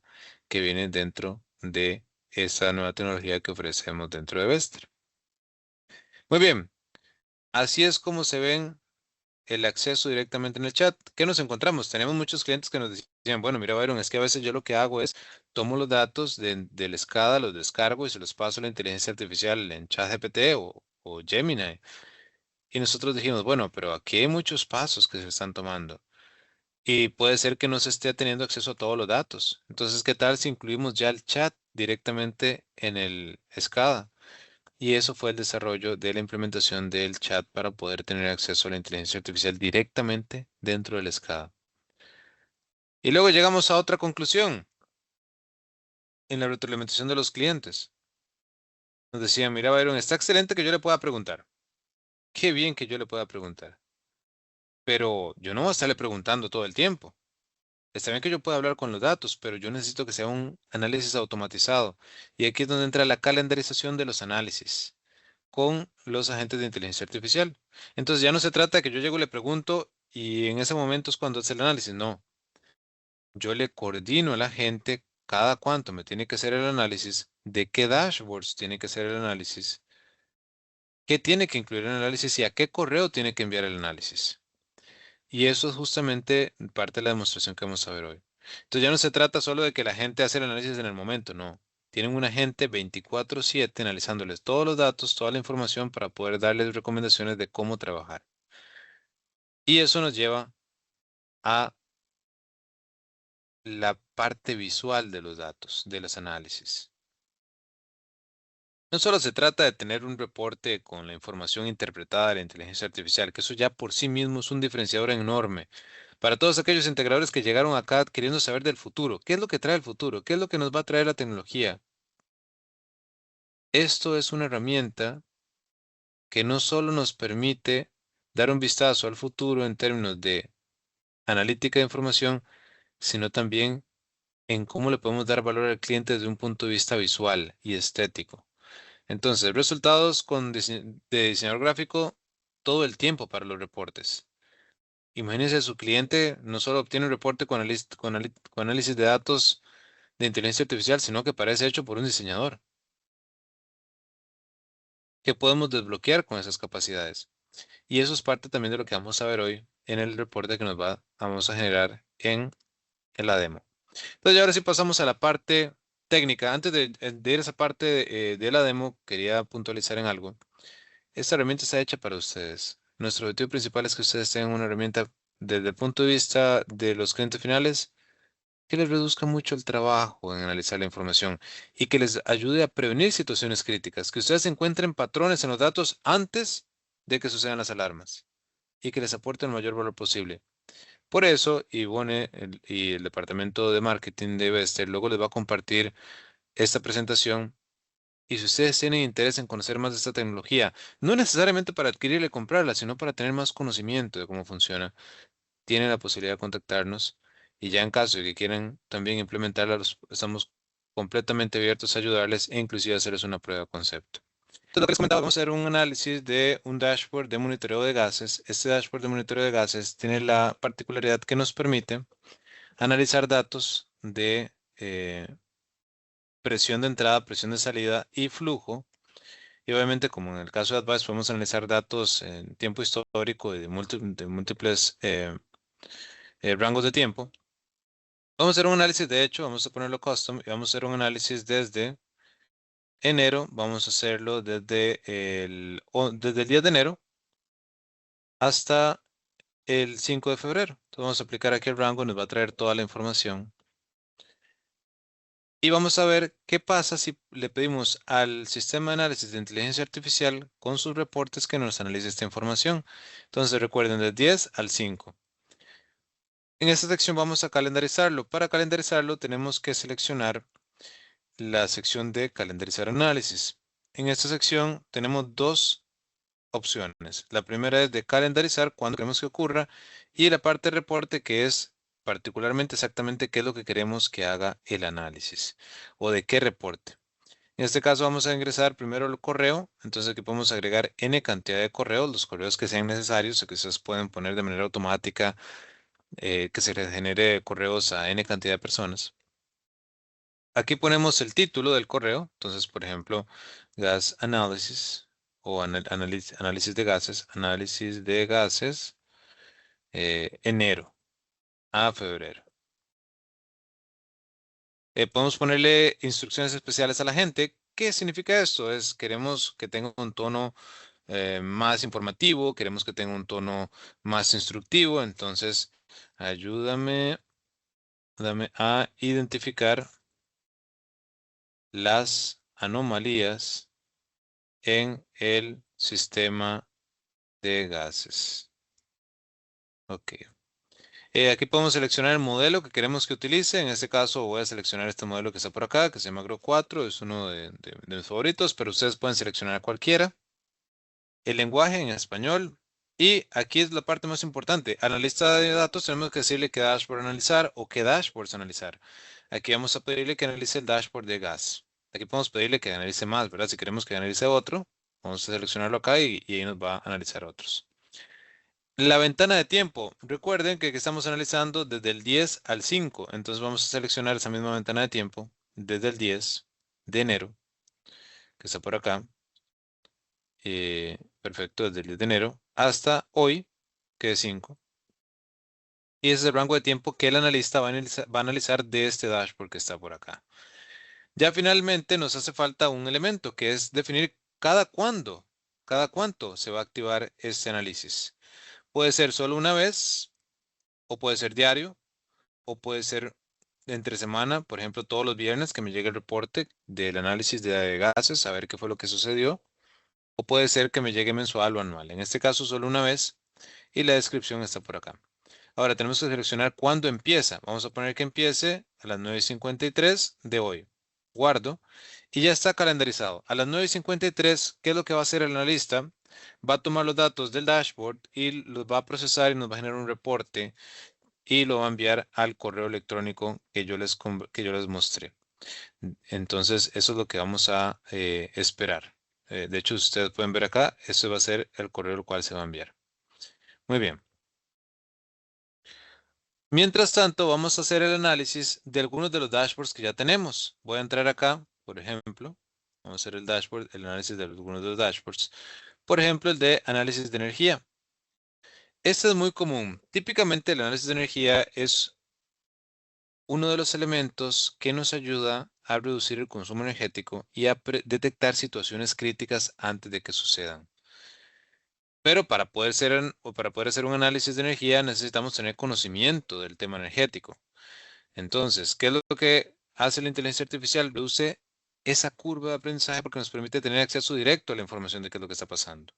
que viene dentro de esa nueva tecnología que ofrecemos dentro de Vestra. Muy bien, así es como se ven el acceso directamente en el chat. ¿Qué nos encontramos? Tenemos muchos clientes que nos decían, bueno, mira, Byron, es que a veces yo lo que hago es tomo los datos del SCADA, los descargo y se los paso a la inteligencia artificial en ChatGPT o Gemini. Y nosotros dijimos, bueno, pero aquí hay muchos pasos que se están tomando. Y puede ser que no se esté teniendo acceso a todos los datos. Entonces, ¿qué tal si incluimos ya el chat directamente en el SCADA? Y eso fue el desarrollo de la implementación del chat para poder tener acceso a la inteligencia artificial directamente dentro del SCADA. Y luego llegamos a otra conclusión en la retroalimentación de los clientes. Nos decían, mira, Byron, está excelente que yo le pueda preguntar. Qué bien que yo le pueda preguntar. Pero yo no voy a estarle preguntando todo el tiempo. Está bien que yo pueda hablar con los datos, pero yo necesito que sea un análisis automatizado. Y aquí es donde entra la calendarización de los análisis con los agentes de inteligencia artificial. Entonces ya no se trata de que yo llego y le pregunto y en ese momento es cuando hace el análisis. No, yo le coordino a la gente cada cuánto me tiene que hacer el análisis, de qué dashboards tiene que hacer el análisis, qué tiene que incluir el análisis y a qué correo tiene que enviar el análisis. Y eso es justamente parte de la demostración que vamos a ver hoy. Entonces ya no se trata solo de que la gente hace el análisis en el momento, no. Tienen un agente 24/7 analizándoles todos los datos, toda la información para poder darles recomendaciones de cómo trabajar. Y eso nos lleva a la parte visual de los datos, de los análisis. No solo se trata de tener un reporte con la información interpretada de la inteligencia artificial, que eso ya por sí mismo es un diferenciador enorme para todos aquellos integradores que llegaron acá queriendo saber del futuro. ¿Qué es lo que trae el futuro? ¿Qué es lo que nos va a traer la tecnología? Esto es una herramienta que no solo nos permite dar un vistazo al futuro en términos de analítica de información, sino también en cómo le podemos dar valor al cliente desde un punto de vista visual y estético. Entonces, resultados de diseñador gráfico todo el tiempo para los reportes. Imagínense, su cliente no solo obtiene un reporte con análisis de datos de inteligencia artificial, sino que parece hecho por un diseñador. ¿Qué podemos desbloquear con esas capacidades? Y eso es parte también de lo que vamos a ver hoy en el reporte que vamos a generar en la demo. Entonces, ahora sí pasamos a la parte técnica. Antes de ir a esa parte de la demo, quería puntualizar en algo. Esta herramienta está hecha para ustedes. Nuestro objetivo principal es que ustedes tengan una herramienta desde el punto de vista de los clientes finales que les reduzca mucho el trabajo en analizar la información y que les ayude a prevenir situaciones críticas, que ustedes encuentren patrones en los datos antes de que sucedan las alarmas y que les aporte el mayor valor posible. Por eso, Ivone y el departamento de marketing de Vester luego les va a compartir esta presentación. Y si ustedes tienen interés en conocer más de esta tecnología, no necesariamente para adquirirla y comprarla, sino para tener más conocimiento de cómo funciona, tienen la posibilidad de contactarnos. Y ya en caso de que quieran también implementarla, estamos completamente abiertos a ayudarles e inclusive a hacerles una prueba de concepto. Entonces, lo que les comentaba, vamos a hacer un análisis de un dashboard de monitoreo de gases. Este dashboard de monitoreo de gases tiene la particularidad que nos permite analizar datos de presión de entrada, presión de salida y flujo. Y obviamente, como en el caso de Advice, podemos analizar datos en tiempo histórico y de múltiples rangos de tiempo. Vamos a hacer un análisis, de hecho, vamos a ponerlo custom y vamos a hacer un análisis desde enero. Vamos a hacerlo desde el 10 de enero hasta el 5 de febrero. Entonces vamos a aplicar aquí el rango, nos va a traer toda la información. Y vamos a ver qué pasa si le pedimos al sistema de análisis de inteligencia artificial con sus reportes que nos analice esta información. Entonces recuerden del 10 al 5. En esta sección vamos a calendarizarlo. Para calendarizarlo tenemos que seleccionar la sección de calendarizar análisis. En esta sección tenemos dos opciones. La primera es de calendarizar cuando queremos que ocurra y la parte de reporte que es particularmente exactamente qué es lo que queremos que haga el análisis o de qué reporte. En este caso vamos a ingresar primero el correo, entonces aquí podemos agregar n cantidad de correos, los correos que sean necesarios o que ustedes pueden poner de manera automática que se les genere correos a n cantidad de personas. Aquí ponemos el título del correo, entonces por ejemplo gas analysis o análisis de gases, enero a febrero. Podemos ponerle instrucciones especiales a la gente. ¿Qué significa esto? Queremos que tenga un tono más informativo, queremos que tenga un tono más instructivo, entonces ayúdame a identificar las anomalías en el sistema de gases. Ok. Aquí podemos seleccionar el modelo que queremos que utilice. En este caso voy a seleccionar este modelo que está por acá, que se llama Gro 4. Es uno de mis favoritos, pero ustedes pueden seleccionar cualquiera. El lenguaje en español. Y aquí es la parte más importante. A la lista de datos tenemos que decirle qué dashboard analizar o qué dashboards analizar. Aquí vamos a pedirle que analice el dashboard de gas. Aquí podemos pedirle que analice más, ¿verdad? Si queremos que analice otro, vamos a seleccionarlo acá y ahí nos va a analizar otros. La ventana de tiempo. Recuerden que estamos analizando desde el 10 al 5. Entonces vamos a seleccionar esa misma ventana de tiempo desde el 10 de enero, que está por acá. Perfecto, desde el 10 de enero hasta hoy, que es 5. Y ese es el rango de tiempo que el analista va a analizar de este dashboard que está por acá. Ya finalmente nos hace falta un elemento que es definir cada cuánto se va a activar este análisis. Puede ser solo una vez o puede ser diario o puede ser entre semana, por ejemplo, todos los viernes que me llegue el reporte del análisis de gases, a ver qué fue lo que sucedió, o puede ser que me llegue mensual o anual. En este caso, solo una vez y la descripción está por acá. Ahora tenemos que seleccionar cuándo empieza. Vamos a poner que empiece a las 9:53 de hoy. Guardo y ya está calendarizado. A las 9:53, ¿qué es lo que va a hacer el analista? Va a tomar los datos del dashboard y los va a procesar y nos va a generar un reporte y lo va a enviar al correo electrónico que yo les mostré. Entonces, eso es lo que vamos a esperar. De hecho, ustedes pueden ver acá, eso va a ser el correo al cual se va a enviar. Muy bien. Mientras tanto, vamos a hacer el análisis de algunos de los dashboards que ya tenemos. Voy a entrar acá, por ejemplo. Vamos a hacer el dashboard, el análisis de algunos de los dashboards. Por ejemplo, el de análisis de energía. Este es muy común. Típicamente, el análisis de energía es uno de los elementos que nos ayuda a reducir el consumo energético y a detectar situaciones críticas antes de que sucedan. Pero para poder hacer un análisis de energía necesitamos tener conocimiento del tema energético. Entonces, ¿qué es lo que hace la inteligencia artificial? Reduce esa curva de aprendizaje porque nos permite tener acceso directo a la información de qué es lo que está pasando.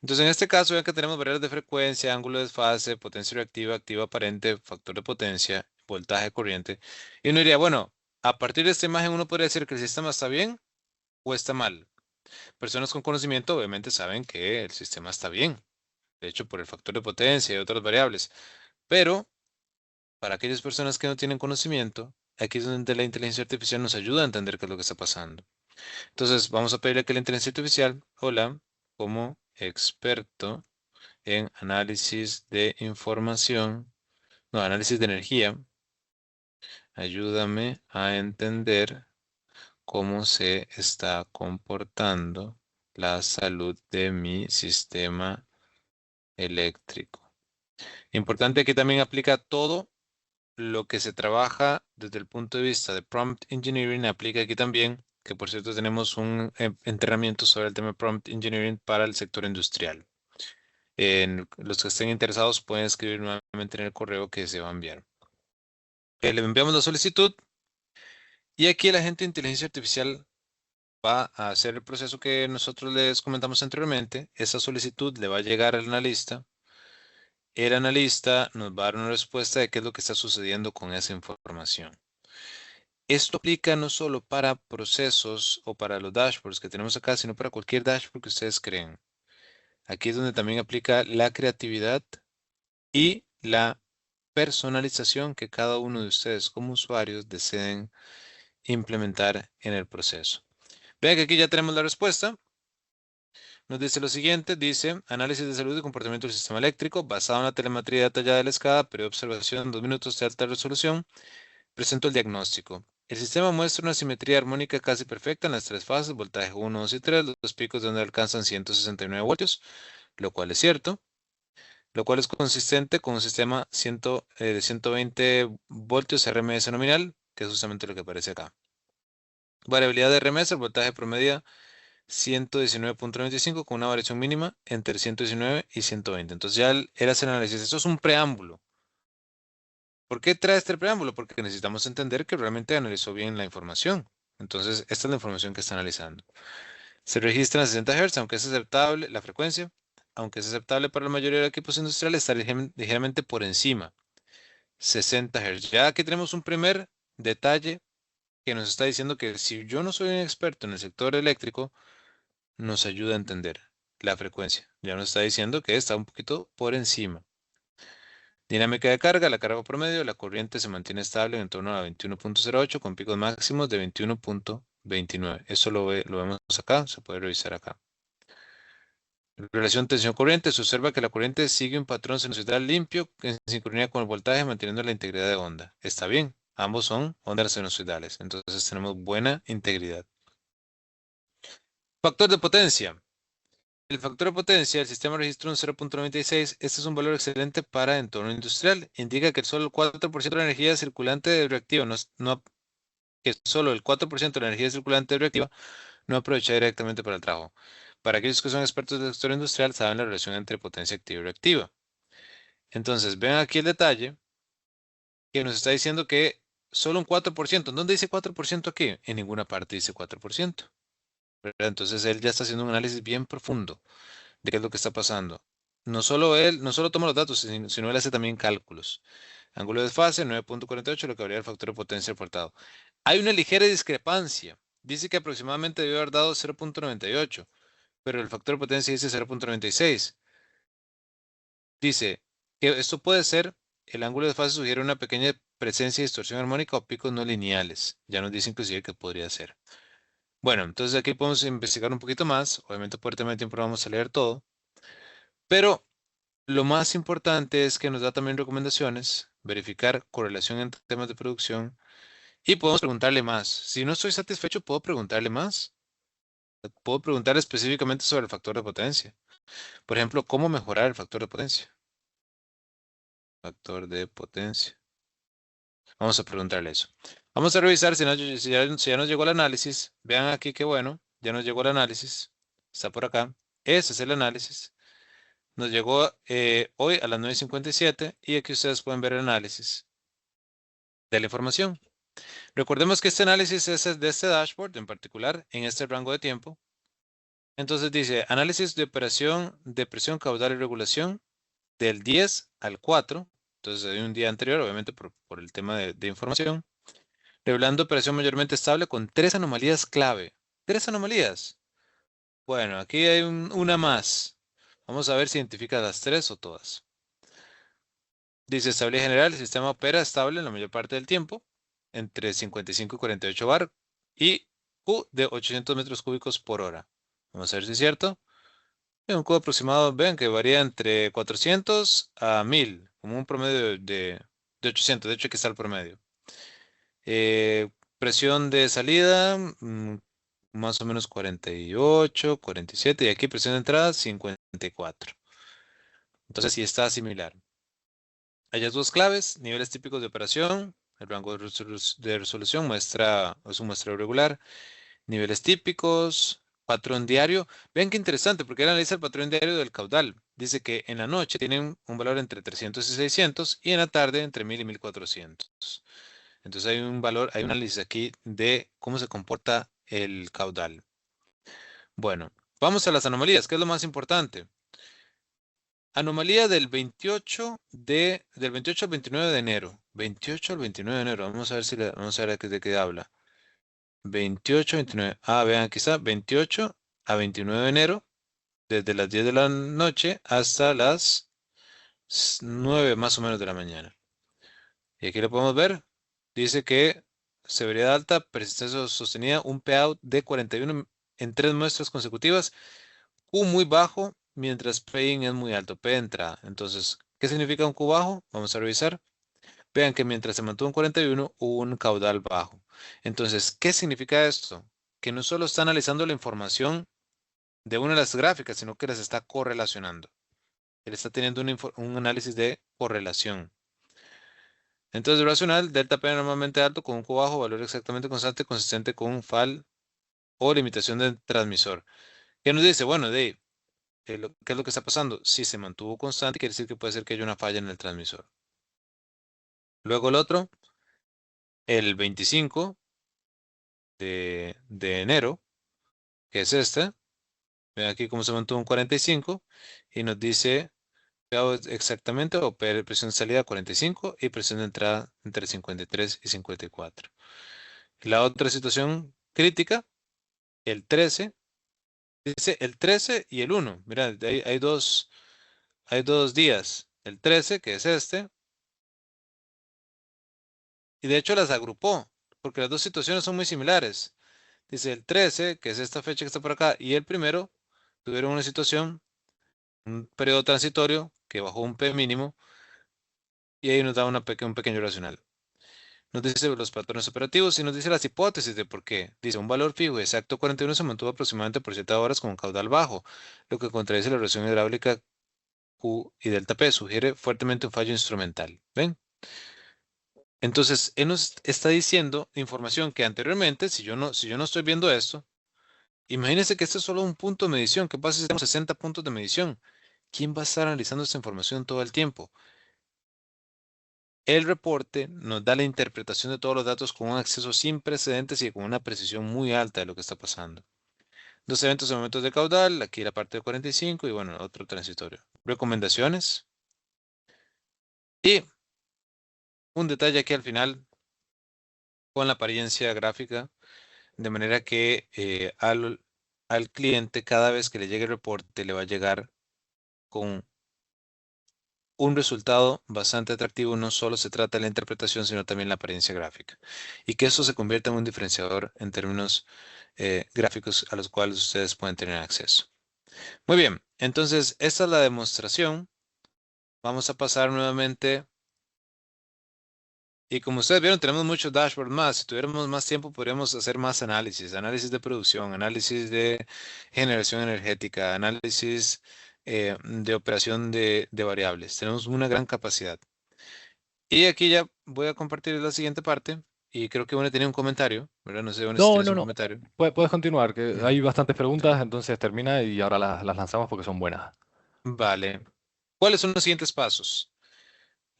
Entonces, en este caso, ya que tenemos barreras de frecuencia, ángulo de desfase, potencia reactiva, activa aparente, factor de potencia, voltaje, corriente, y uno diría, bueno, a partir de esta imagen uno podría decir que el sistema está bien o está mal. Personas con conocimiento obviamente saben que el sistema está bien, de hecho, por el factor de potencia y otras variables, pero para aquellas personas que no tienen conocimiento, aquí es donde la inteligencia artificial nos ayuda a entender qué es lo que está pasando. Entonces, vamos a pedirle que la inteligencia artificial, hola, como experto en análisis de información, no, análisis de energía, ayúdame a entender cómo se está comportando la salud de mi sistema eléctrico. Importante que también aplica todo lo que se trabaja desde el punto de vista de prompt engineering, aplica aquí también, que por cierto tenemos un entrenamiento sobre el tema prompt engineering para el sector industrial. Los que estén interesados pueden escribir nuevamente en el correo que se va a enviar. Le enviamos la solicitud Y aquí el agente de inteligencia artificial va a hacer el proceso que nosotros les comentamos anteriormente. Esa solicitud le va a llegar al analista. El analista nos va a dar una respuesta de qué es lo que está sucediendo con esa información. Esto aplica no solo para procesos o para los dashboards que tenemos acá, sino para cualquier dashboard que ustedes creen. Aquí es donde también aplica la creatividad y la personalización que cada uno de ustedes como usuarios deseen implementar en el proceso. Vean que aquí ya tenemos la respuesta. Nos dice lo siguiente, dice, análisis de salud y comportamiento del sistema eléctrico basado en la telemetría detallada de la escala, periodo de observación, 2 minutos de alta resolución. Presento el diagnóstico. El sistema muestra una simetría armónica casi perfecta en las tres fases, voltaje 1, 2 y 3, los picos de donde alcanzan 169 voltios, lo cual es cierto, lo cual es consistente con un sistema de 120 voltios RMS nominal, que es justamente lo que aparece acá. Variabilidad de RMS, el voltaje promedia 119.95 con una variación mínima entre 119 y 120. Entonces ya él hace el análisis. Eso es un preámbulo. ¿Por qué trae este preámbulo? Porque necesitamos entender que realmente analizó bien la información. Entonces, esta es la información que está analizando. Se registra en 60 Hz, aunque es aceptable la frecuencia, aunque es aceptable para la mayoría de equipos industriales, está ligeramente por encima. 60 Hz. Ya aquí tenemos un primer detalle que nos está diciendo que si yo no soy un experto en el sector eléctrico, nos ayuda a entender la frecuencia. Ya nos está diciendo que está un poquito por encima. Dinámica de carga, la carga promedio, la corriente se mantiene estable en torno a 21.08 con picos máximos de 21.29. Esto lo vemos acá, se puede revisar acá. Relación tensión-corriente, se observa que la corriente sigue un patrón sinusoidal limpio en sincronía con el voltaje, manteniendo la integridad de onda. Está bien, ambos son ondas sinusoidales, entonces tenemos buena integridad. Factor de potencia. El factor de potencia del sistema registra un 0.96. Este es un valor excelente para entorno industrial. Indica que solo el 4% de la energía circulante de reactiva que solo el 4% de la energía circulante de reactiva no aprovecha directamente para el trabajo. Para aquellos que son expertos del sector industrial, saben la relación entre potencia activa y reactiva. Entonces, vean aquí el detalle que nos está diciendo que solo un 4%. ¿Dónde dice 4% aquí? En ninguna parte dice 4%. ¿Verdad? Entonces, él ya está haciendo un análisis bien profundo de qué es lo que está pasando. No solo toma los datos, sino él hace también cálculos. Ángulo de desfase 9.48, lo que habría el factor de potencia reportado. Hay una ligera discrepancia. Dice que aproximadamente debió haber dado 0.98, pero el factor de potencia dice 0.96. Dice que esto puede ser, el ángulo de desfase sugiere una pequeña presencia de distorsión armónica o picos no lineales. Ya nos dice inclusive que podría ser. Bueno, entonces aquí podemos investigar un poquito más. Obviamente por tema de tiempo no vamos a leer todo. Pero lo más importante es que nos da también recomendaciones, verificar correlación entre temas de producción y podemos preguntarle más. Si no estoy satisfecho, puedo preguntarle más. Puedo preguntar específicamente sobre el factor de potencia. Por ejemplo, ¿cómo mejorar el factor de potencia? Factor de potencia. Vamos a preguntarle eso. Vamos a revisar si ya nos llegó el análisis. Vean aquí qué bueno. Ya nos llegó el análisis. Está por acá. Ese es el análisis. Nos llegó hoy a las 9:57 y aquí ustedes pueden ver el análisis de la información. Recordemos que este análisis es de este dashboard en particular, en este rango de tiempo. Entonces dice, análisis de operación de presión caudal y regulación del 10 al 4. Entonces hay un día anterior, obviamente por el tema de información. Revelando operación mayormente estable con tres anomalías clave. ¿Tres anomalías? Bueno, aquí hay una más. Vamos a ver si identifica las tres o todas. Dice estabilidad general, el sistema opera estable en la mayor parte del tiempo, entre 55 y 48 bar y Q de 800 metros cúbicos por hora. Vamos a ver si es cierto. Y un Q aproximado, vean que varía entre 400 a 1000, como un promedio de 800. De hecho, aquí está el promedio. Eh, Presión de salida, más o menos 48, 47. Y aquí presión de entrada, 54. Entonces sí está similar. Hallazgos claves, niveles típicos de operación. El rango de resolución es un muestreo regular. Niveles típicos, patrón diario. Vean qué interesante, porque él analiza el patrón diario del caudal. Dice que en la noche tienen un valor entre 300 y 600 y en la tarde entre 1000 y 1400. Entonces hay un valor, hay un análisis aquí de cómo se comporta el caudal. Bueno, vamos a las anomalías, ¿qué es lo más importante? Anomalía del 28 al 29 de enero. 28 al 29 de enero. Vamos a ver vamos a ver de qué habla. 28, 29. Ah, vean, aquí está. 28 a 29 de enero. Desde las 10 de la noche hasta las 9 más o menos de la mañana. Y aquí lo podemos ver. Dice que severidad alta, persistencia sostenida, un payout de 41 en 3 muestras consecutivas. Q muy bajo, mientras Paying es muy alto. P de entrada. Entonces, ¿qué significa un Q bajo? Vamos a revisar. Vean que mientras se mantuvo en 41, hubo un caudal bajo. Entonces, ¿qué significa esto? Que no solo está analizando la información de una de las gráficas, sino que las está correlacionando. Él está teniendo un análisis de correlación. Entonces, racional, delta P normalmente alto con un Q bajo, valor exactamente constante, consistente con un FAL o limitación del transmisor. ¿Qué nos dice? Bueno, Dave, ¿qué es lo que está pasando? Si se mantuvo constante, quiere decir que puede ser que haya una falla en el transmisor. Luego el otro, el 25 de enero, que es este. Vean aquí cómo se mantuvo un 45 y nos dice exactamente o presión de salida 45 y presión de entrada entre 53 y 54. Y la otra situación crítica, el 13, dice el 13 y el 1. Mira, hay dos días. El 13, que es este, y de hecho las agrupó, porque las dos situaciones son muy similares. Dice el 13, que es esta fecha que está por acá, y el primero tuvieron una situación, un periodo transitorio que bajó un P mínimo, y ahí nos da un pequeño racional. Nos dice los patrones operativos y nos dice las hipótesis de por qué. Dice, un valor fijo y exacto 41 se mantuvo aproximadamente por 7 horas con un caudal bajo, lo que contradice la relación hidráulica Q y delta P. Sugiere fuertemente un fallo instrumental. ¿Ven? Entonces, él nos está diciendo información que anteriormente, si yo no estoy viendo esto, imagínense que este es solo un punto de medición. ¿Qué pasa si tenemos 60 puntos de medición? ¿Quién va a estar analizando esta información todo el tiempo? El reporte nos da la interpretación de todos los datos con un acceso sin precedentes y con una precisión muy alta de lo que está pasando. Dos eventos en momentos de caudal, aquí la parte de 45 y bueno, otro transitorio. Recomendaciones. Y un detalle aquí al final con la apariencia gráfica, de manera que al cliente cada vez que le llegue el reporte le va a llegar con un resultado bastante atractivo. No solo se trata de la interpretación, sino también la apariencia gráfica. Y que eso se convierta en un diferenciador en términos gráficos a los cuales ustedes pueden tener acceso. Muy bien, entonces esta es la demostración. Vamos a pasar nuevamente. Y como ustedes vieron, tenemos muchos dashboards más. Si tuviéramos más tiempo, podríamos hacer más análisis. Análisis de producción, análisis de generación energética, análisis de operación de variables. Tenemos una gran capacidad. Y aquí ya voy a compartir la siguiente parte. Y creo que One tenía un comentario, ¿verdad? No sé, One, si No, tienes no, un no. comentario. Puedes continuar, que Ujú. hay bastantes Dale. preguntas, entonces termina y ahora las lanzamos porque son buenas. Vale. ¿Cuáles son los siguientes pasos?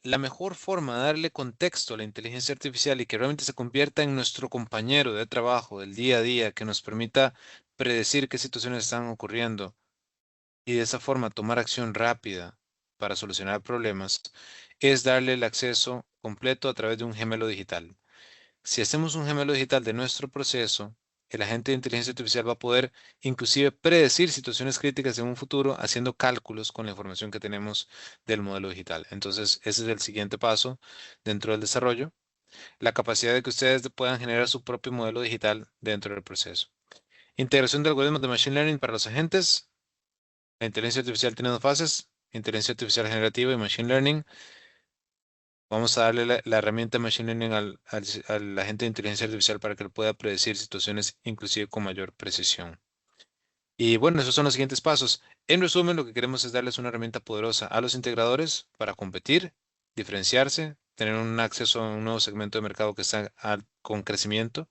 La mejor forma de darle contexto a la inteligencia artificial y que realmente se convierta en nuestro compañero de trabajo del día a día, que nos permita predecir qué situaciones están ocurriendo y de esa forma tomar acción rápida para solucionar problemas, es darle el acceso completo a través de un gemelo digital. Si hacemos un gemelo digital de nuestro proceso, el agente de inteligencia artificial va a poder inclusive predecir situaciones críticas en un futuro haciendo cálculos con la información que tenemos del modelo digital. Entonces, ese es el siguiente paso dentro del desarrollo, la capacidad de que ustedes puedan generar su propio modelo digital dentro del proceso. Integración de algoritmos de Machine Learning para los agentes. La inteligencia artificial tiene dos fases, inteligencia artificial generativa y Machine Learning. Vamos a darle la herramienta Machine Learning al agente de inteligencia artificial para que él pueda predecir situaciones inclusive con mayor precisión. Y bueno, esos son los siguientes pasos. En resumen, lo que queremos es darles una herramienta poderosa a los integradores para competir, diferenciarse, tener un acceso a un nuevo segmento de mercado que está con crecimiento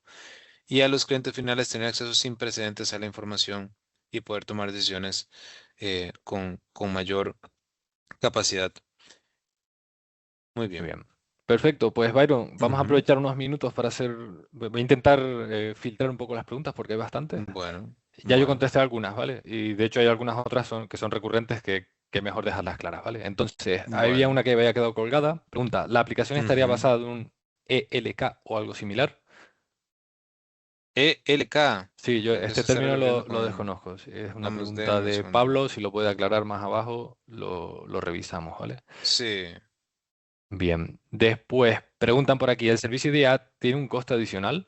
y a los clientes finales tener acceso sin precedentes a la información y poder tomar decisiones con mayor capacidad. Muy Muy bien. bien. Perfecto, pues Byron, vamos a Ujú. aprovechar unos minutos para hacer, voy a intentar filtrar un poco las preguntas porque hay bastantes. Bueno, Ya yo bueno. contesté algunas, ¿vale? Y de hecho hay algunas otras que son recurrentes que mejor dejarlas claras, ¿vale? Entonces, había Bueno. una que había quedado colgada. Pregunta, ¿la aplicación estaría Ujú. basada en un ELK o algo similar? ELK. Sí, yo ¿A qué este se está término refiriendo lo con...? desconozco. Sí, es una Vamos, pregunta déjeme un de segundo. Pablo, si lo puede aclarar más abajo, lo revisamos, ¿vale? Sí. Bien. Después, preguntan por aquí, ¿el servicio de IA tiene un coste adicional?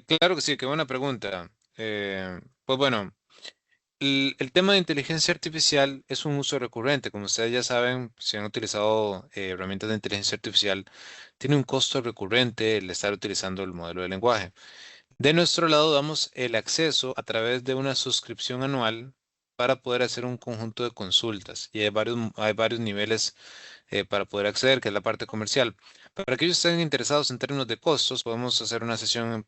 Claro que sí, qué buena pregunta. Pues bueno, el tema de inteligencia artificial es un uso recurrente. Como ustedes ya saben, si han utilizado herramientas de inteligencia artificial, tiene un costo recurrente el estar utilizando el modelo de lenguaje. De nuestro lado, damos el acceso a través de una suscripción anual para poder hacer un conjunto de consultas. Y hay varios niveles para poder acceder, que es la parte comercial. Para aquellos que estén interesados en términos de costos, podemos hacer una sesión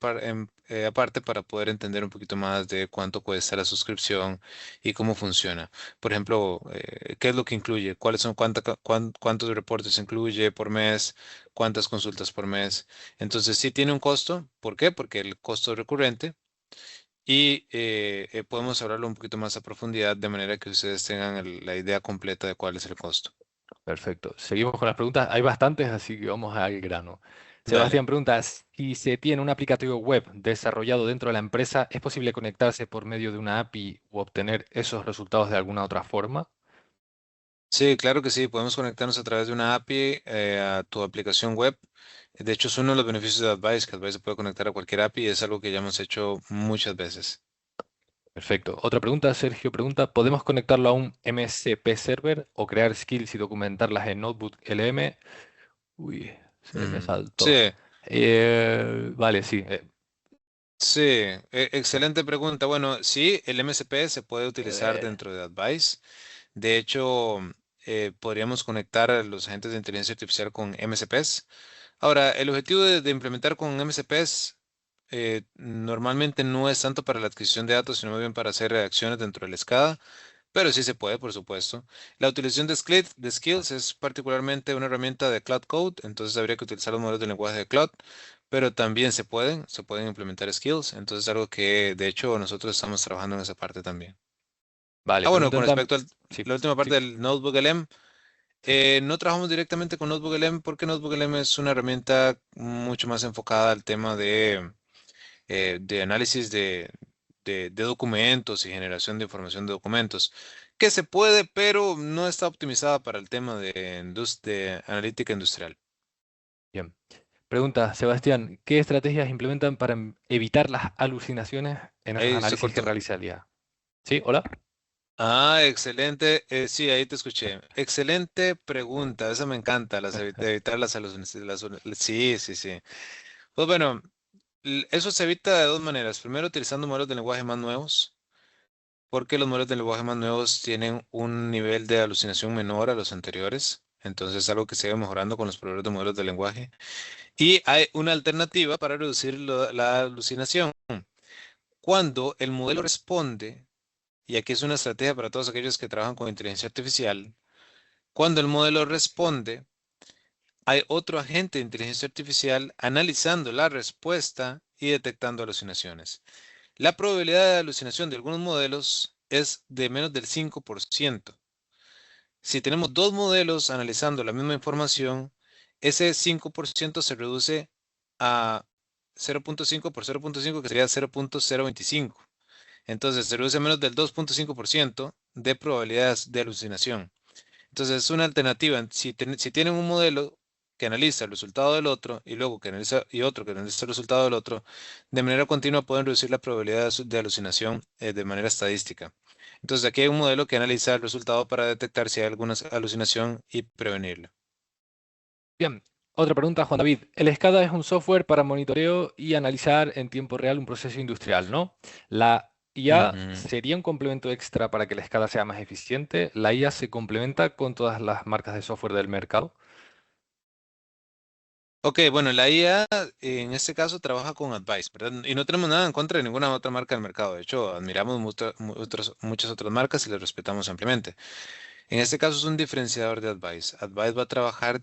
aparte para poder entender un poquito más de cuánto cuesta la suscripción y cómo funciona. Por ejemplo, qué es lo que incluye, cuáles son, cuántos reportes incluye por mes, cuántas consultas por mes. Entonces, sí tiene un costo. ¿Por qué? Porque el costo es recurrente. Y podemos hablarlo un poquito más a profundidad de manera que ustedes tengan la idea completa de cuál es el costo. Perfecto. Seguimos con las preguntas. Hay bastantes, así que vamos al grano. Dale. Sebastián pregunta, si se tiene un aplicativo web desarrollado dentro de la empresa, ¿es posible conectarse por medio de una API u obtener esos resultados de alguna otra forma? Sí, claro que sí. Podemos conectarnos a través de una API a tu aplicación web. De hecho, es uno de los beneficios de Advice, que Advice se puede conectar a cualquier API y es algo que ya hemos hecho muchas veces. Perfecto. Otra pregunta, Sergio pregunta, ¿podemos conectarlo a un MCP server o crear skills y documentarlas en Notebook LM? Uy, se me saltó. Sí, Vale, sí. sí. Excelente pregunta. Bueno, sí, el MCP se puede utilizar Eh, dentro de Advice. De hecho, podríamos conectar a los agentes de inteligencia artificial con MCPs. Ahora, el objetivo de implementar con MCPs normalmente no es tanto para la adquisición de datos, sino más bien para hacer reacciones dentro del SCADA, pero sí se puede, por supuesto. La utilización de Skills es particularmente una herramienta de Cloud Code, entonces habría que utilizar los modelos de lenguaje de Cloud, pero también se pueden implementar Skills, entonces es algo que de hecho nosotros estamos trabajando en esa parte también. vale, Ah, bueno, con preguntan también. respecto a Sí, la última parte sí, del Notebook LM, sí. no trabajamos directamente con Notebook LM porque Notebook LM es una herramienta mucho más enfocada al tema de análisis de documentos y generación de información de documentos, que se puede, pero no está optimizada para el tema de analítica industrial. Bien. Pregunta, Sebastián, ¿qué estrategias implementan para evitar las alucinaciones en esos Ahí se análisis que cortó. realiza el IA? Sí, hola. Ah, excelente. Sí, ahí te escuché. Excelente pregunta. Esa me encanta, de evitar las alucinaciones. Sí, sí, sí. Pues bueno, eso se evita de dos maneras. Primero, utilizando modelos de lenguaje más nuevos, porque los modelos de lenguaje más nuevos tienen un nivel de alucinación menor a los anteriores. Entonces es algo que se va mejorando con los proveedores de modelos de lenguaje. Y hay una alternativa para reducir la alucinación. Cuando el modelo responde, y aquí es una estrategia para todos aquellos que trabajan con inteligencia artificial, cuando el modelo responde, hay otro agente de inteligencia artificial analizando la respuesta y detectando alucinaciones. La probabilidad de alucinación de algunos modelos es de menos del 5%. Si tenemos dos modelos analizando la misma información, ese 5% se reduce a 0.5 por 0.5, que sería 0.025. Entonces, se reduce a menos del 2.5% de probabilidades de alucinación. Entonces, es una alternativa. Si tienen un modelo que analiza el resultado del otro y luego que analiza y otro que analiza el resultado del otro, de manera continua pueden reducir la probabilidad de alucinación de manera estadística. Entonces, aquí hay un modelo que analiza el resultado para detectar si hay alguna alucinación y prevenirla. Bien. Otra pregunta, Juan David. El SCADA es un software para monitoreo y analizar en tiempo real un proceso industrial, ¿no? ¿La IA Ujú. sería un complemento extra para que el SCADA sea más eficiente? ¿La IA se complementa con todas las marcas de software del mercado? Ok, bueno, la IA en este caso trabaja con Advice, ¿verdad? Y no tenemos nada en contra de ninguna otra marca del mercado. De hecho, admiramos muchas otras marcas y las respetamos ampliamente. En este caso es un diferenciador de Advice. Advice va a trabajar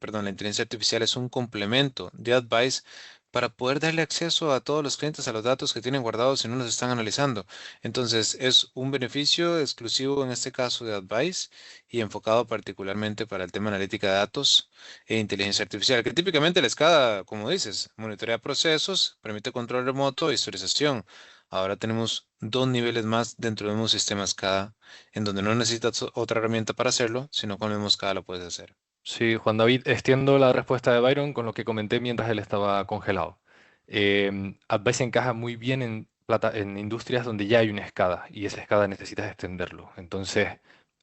perdón, la inteligencia artificial es un complemento de Advice para poder darle acceso a todos los clientes a los datos que tienen guardados y no los están analizando. Entonces, es un beneficio exclusivo en este caso de Advice y enfocado particularmente para el tema de analítica de datos e inteligencia artificial, que típicamente la escala, como dices, monitorea procesos, permite control remoto e historización. Ahora tenemos dos niveles más dentro de un sistema SCADA, en donde no necesitas otra herramienta para hacerlo, sino con el mismo SCADA lo puedes hacer. Sí, Juan David, extiendo la respuesta de Byron con lo que comenté mientras él estaba congelado. Advice encaja muy bien en industrias donde ya hay una escada y esa escada necesitas extenderlo. Entonces,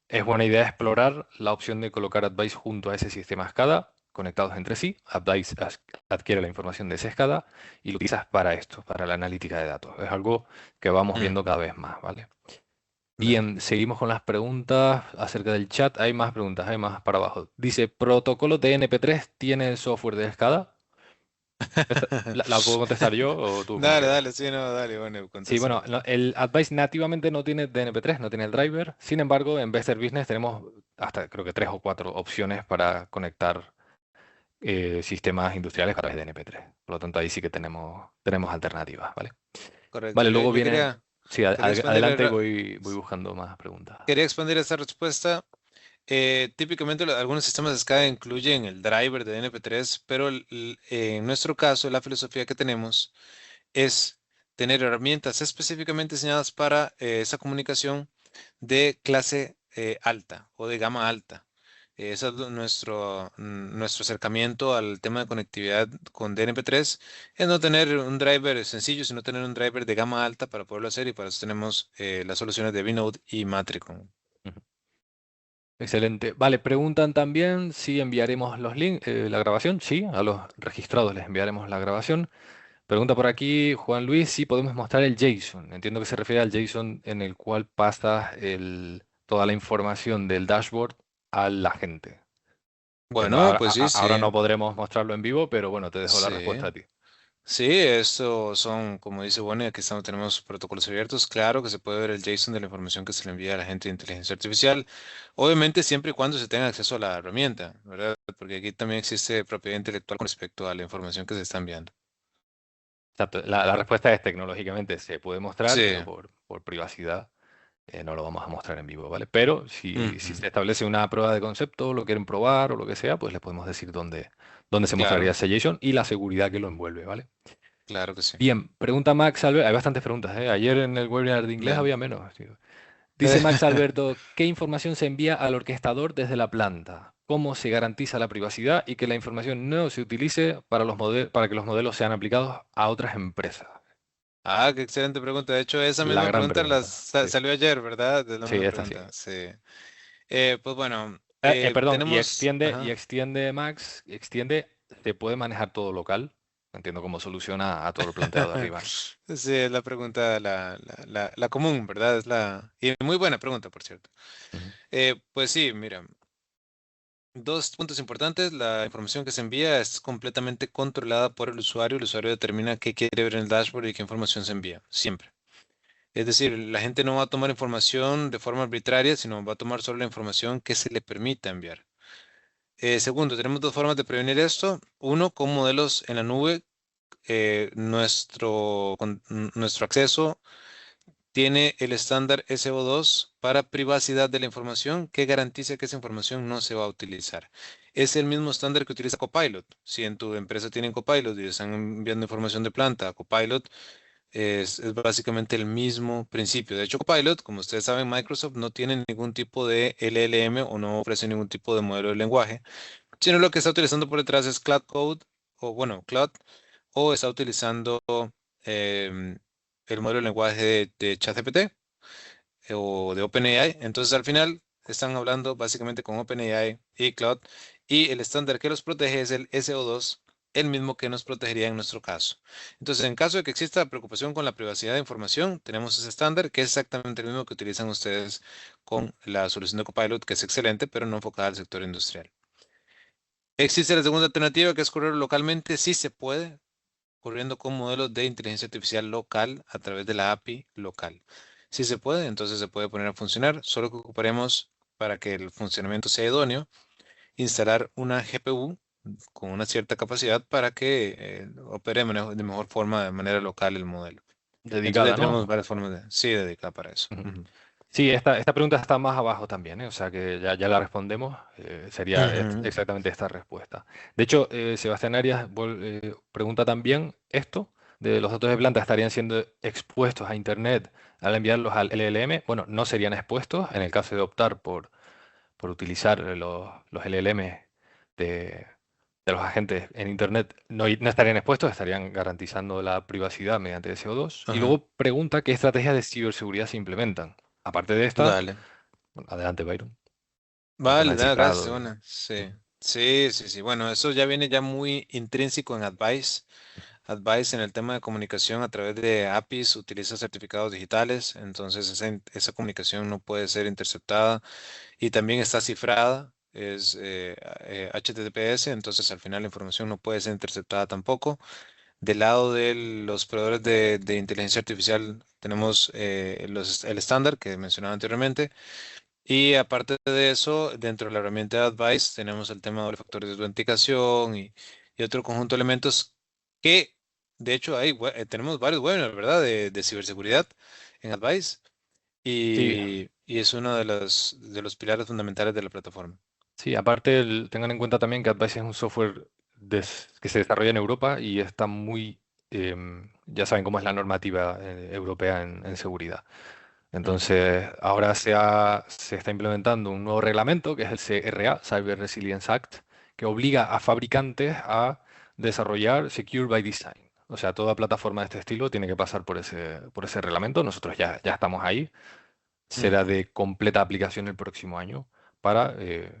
es buena idea explorar la opción de colocar Advice junto a ese sistema SCADA, conectados entre sí. Advice adquiere la información de esa escada y lo utilizas para esto, para la analítica de datos. Es algo que vamos viendo cada vez más, ¿vale? Dale. Bien, seguimos con las preguntas acerca del chat. Hay más preguntas, hay más para abajo. Dice, ¿protocolo de NP3 tiene software de escala? ¿La puedo contestar yo o tú como Dale, quieras? dale, sí, no, dale, bueno, Sí, contéstalo bueno, mejor. el Advice nativamente no tiene DNP3, no tiene el driver. Sin embargo, en Better Business tenemos hasta creo que 3 o 4 opciones para conectar sistemas industriales a través de NP3. Por lo tanto, ahí sí que tenemos alternativas, ¿vale? Correcto. Vale, Yo, luego yo viene... quería, Sí, quería expandirle, adelante y voy buscando más preguntas. quería expandir esta respuesta. Típicamente algunos sistemas de SCADA incluyen el driver de NP3, pero en nuestro caso la filosofía que tenemos es tener herramientas específicamente diseñadas para esa comunicación de clase alta o de gama alta. Ese es nuestro acercamiento al tema de conectividad con DNP3, es no tener un driver sencillo, sino tener un driver de gama alta para poderlo hacer y para eso tenemos las soluciones de Vinode y Matricon. Excelente. Vale, preguntan también si enviaremos los links, la grabación. Sí, a los registrados les enviaremos la grabación. Pregunta por aquí Juan Luis si podemos mostrar el JSON. Entiendo que se refiere al JSON en el cual pasas toda la información del dashboard a la gente. Entiendo, Bueno, pues sí, ahora sí, no podremos mostrarlo en vivo, pero bueno, te dejo la sí. respuesta a ti. Sí, esto son, como dice Bonnie, aquí estamos, tenemos protocolos abiertos. Claro que se puede ver el JSON de la información que se le envía a la gente de inteligencia artificial. Obviamente, siempre y cuando se tenga acceso a la herramienta, ¿verdad? Porque aquí también existe propiedad intelectual con respecto a la información que se está enviando. Exacto. La respuesta es tecnológicamente se puede mostrar, Sí. pero por privacidad no lo vamos a mostrar en vivo, ¿vale? Pero si Ujú. se establece una prueba de concepto, lo quieren probar o lo que sea, pues les podemos decir dónde se mostraría Claro, ese JSON y la seguridad que lo envuelve, ¿vale? claro que sí. Bien, pregunta Max Alberto. Hay bastantes preguntas, ¿eh? Ayer en el webinar de inglés Bien. había menos, tío. Dice Max Alberto, ¿qué información se envía al orquestador desde la planta? ¿Cómo se garantiza la privacidad y que la información no se utilice para que los modelos sean aplicados a otras empresas? Ah, qué excelente pregunta. De hecho, esa La misma gran pregunta pregunta. Sí, salió ayer, ¿verdad? Es la sí, misma esta sí. pregunta. Sí. Pues bueno, Perdón, tenemos... y Ajá. extiende, Max, extiende, se puede manejar todo local. No entiendo cómo soluciona a todo lo planteado de arriba, ¿no? Sí, es la pregunta, la común, ¿verdad? Y muy buena pregunta, por cierto. Ujú. Pues sí, mira, dos puntos importantes. La información que se envía es completamente controlada por el usuario. El usuario determina qué quiere ver en el dashboard y qué información se envía, siempre. Es decir, la gente no va a tomar información de forma arbitraria, sino va a tomar solo la información que se le permita enviar. Segundo, tenemos dos formas de prevenir esto. Uno, con modelos en la nube. Nuestro acceso tiene el estándar SO2 para privacidad de la información que garantiza que esa información no se va a utilizar. Es el mismo estándar que utiliza Copilot. Si en tu empresa tienen Copilot y están enviando información de planta a Copilot, es básicamente el mismo principio. De hecho, Copilot, como ustedes saben, Microsoft no tiene ningún tipo de LLM o no ofrece ningún tipo de modelo de lenguaje, sino lo que está utilizando por detrás es Cloud Code, o bueno, Cloud, o está utilizando em, el modelo de lenguaje de ChatGPT o de OpenAI. Entonces, al final, están hablando básicamente con OpenAI y Cloud, y el estándar que los protege es el SO2, el mismo que nos protegería en nuestro caso. Entonces, en caso de que exista preocupación con la privacidad de información, tenemos ese estándar que es exactamente el mismo que utilizan ustedes con la solución de Copilot, que es excelente, pero no enfocada al sector industrial. Existe la segunda alternativa, que es correr localmente. Sí se puede, corriendo con modelos de inteligencia artificial local a través de la API local. Si se puede, entonces se puede poner a funcionar, solo que ocuparemos para que el funcionamiento sea idóneo instalar una GPU con una cierta capacidad para que opere de mejor forma, de manera local el modelo. Entonces ya Dedicada, tenemos ¿no? varias formas de, sí, dedicar para eso. Ujú. Ujú. Sí, esta pregunta está más abajo también, ¿eh? O sea que ya la respondemos. Sería Ujú, exactamente esta respuesta. De hecho, Sebastián Arias pregunta también esto, de los datos de planta estarían siendo expuestos a Internet al enviarlos al LLM. Bueno, no serían expuestos en el caso de optar por utilizar los LLM de, de los agentes en Internet. No, no estarían expuestos, estarían garantizando la privacidad mediante SO2. Y ajá. luego pregunta qué estrategias de ciberseguridad se implementan. Aparte de esta, Dale. bueno, adelante, Byron. El tema Vale, del nada, gracias. cifrado. Bueno, sí. Ujú. Sí, sí, sí. Bueno, eso ya viene ya muy intrínseco en Advice. Advice en el tema de comunicación a través de APIs utiliza certificados digitales, entonces esa comunicación no puede ser interceptada y también está cifrada, es HTTPS, entonces al final la información no puede ser interceptada tampoco. Del lado de los proveedores de inteligencia artificial tenemos el estándar que mencionaba anteriormente. Y aparte de eso, dentro de la herramienta de Advice tenemos el tema de doble factor de autenticación y otro conjunto de elementos que, de hecho, tenemos varios webinars, ¿verdad? De ciberseguridad en Advice Sí, y es uno de los pilares fundamentales de la plataforma. sí, aparte tengan en cuenta también que Advice es un software que se desarrolla en Europa y está muy, ya saben cómo es la normativa europea en seguridad. Ujú, Entonces, ahora se está implementando un nuevo reglamento, que es el CRA, Cyber Resilience Act, que obliga a fabricantes a desarrollar Secure by Design. O sea, toda plataforma de este estilo tiene que pasar por ese reglamento. Nosotros ya estamos ahí. Será ujú, de completa aplicación el próximo año para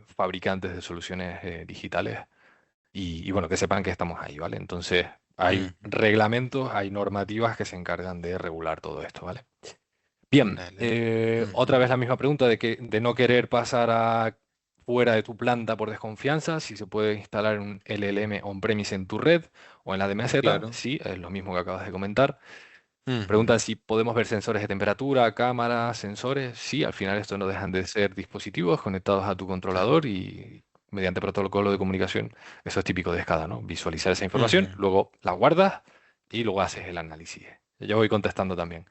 fabricantes de soluciones digitales y bueno, que sepan que estamos ahí, ¿vale? Entonces, hay ujú. reglamentos, hay normativas que se encargan de regular todo esto, ¿vale? Bien, Dale. otra Ujú, vez la misma pregunta de no querer pasar a fuera de tu planta por desconfianza, si se puede instalar un LLM on-premise en tu red o en la de meseta, claro. sí, es lo mismo que acabas de comentar. Ujú, Preguntan si podemos ver sensores de temperatura, cámaras, sensores. Sí, al final esto no dejan de ser dispositivos conectados a tu claro. controlador y mediante protocolo de comunicación, eso es típico de SCADA, ¿no? Visualizar esa información, Ujú. luego la guardas y luego haces el análisis. Yo voy contestando también.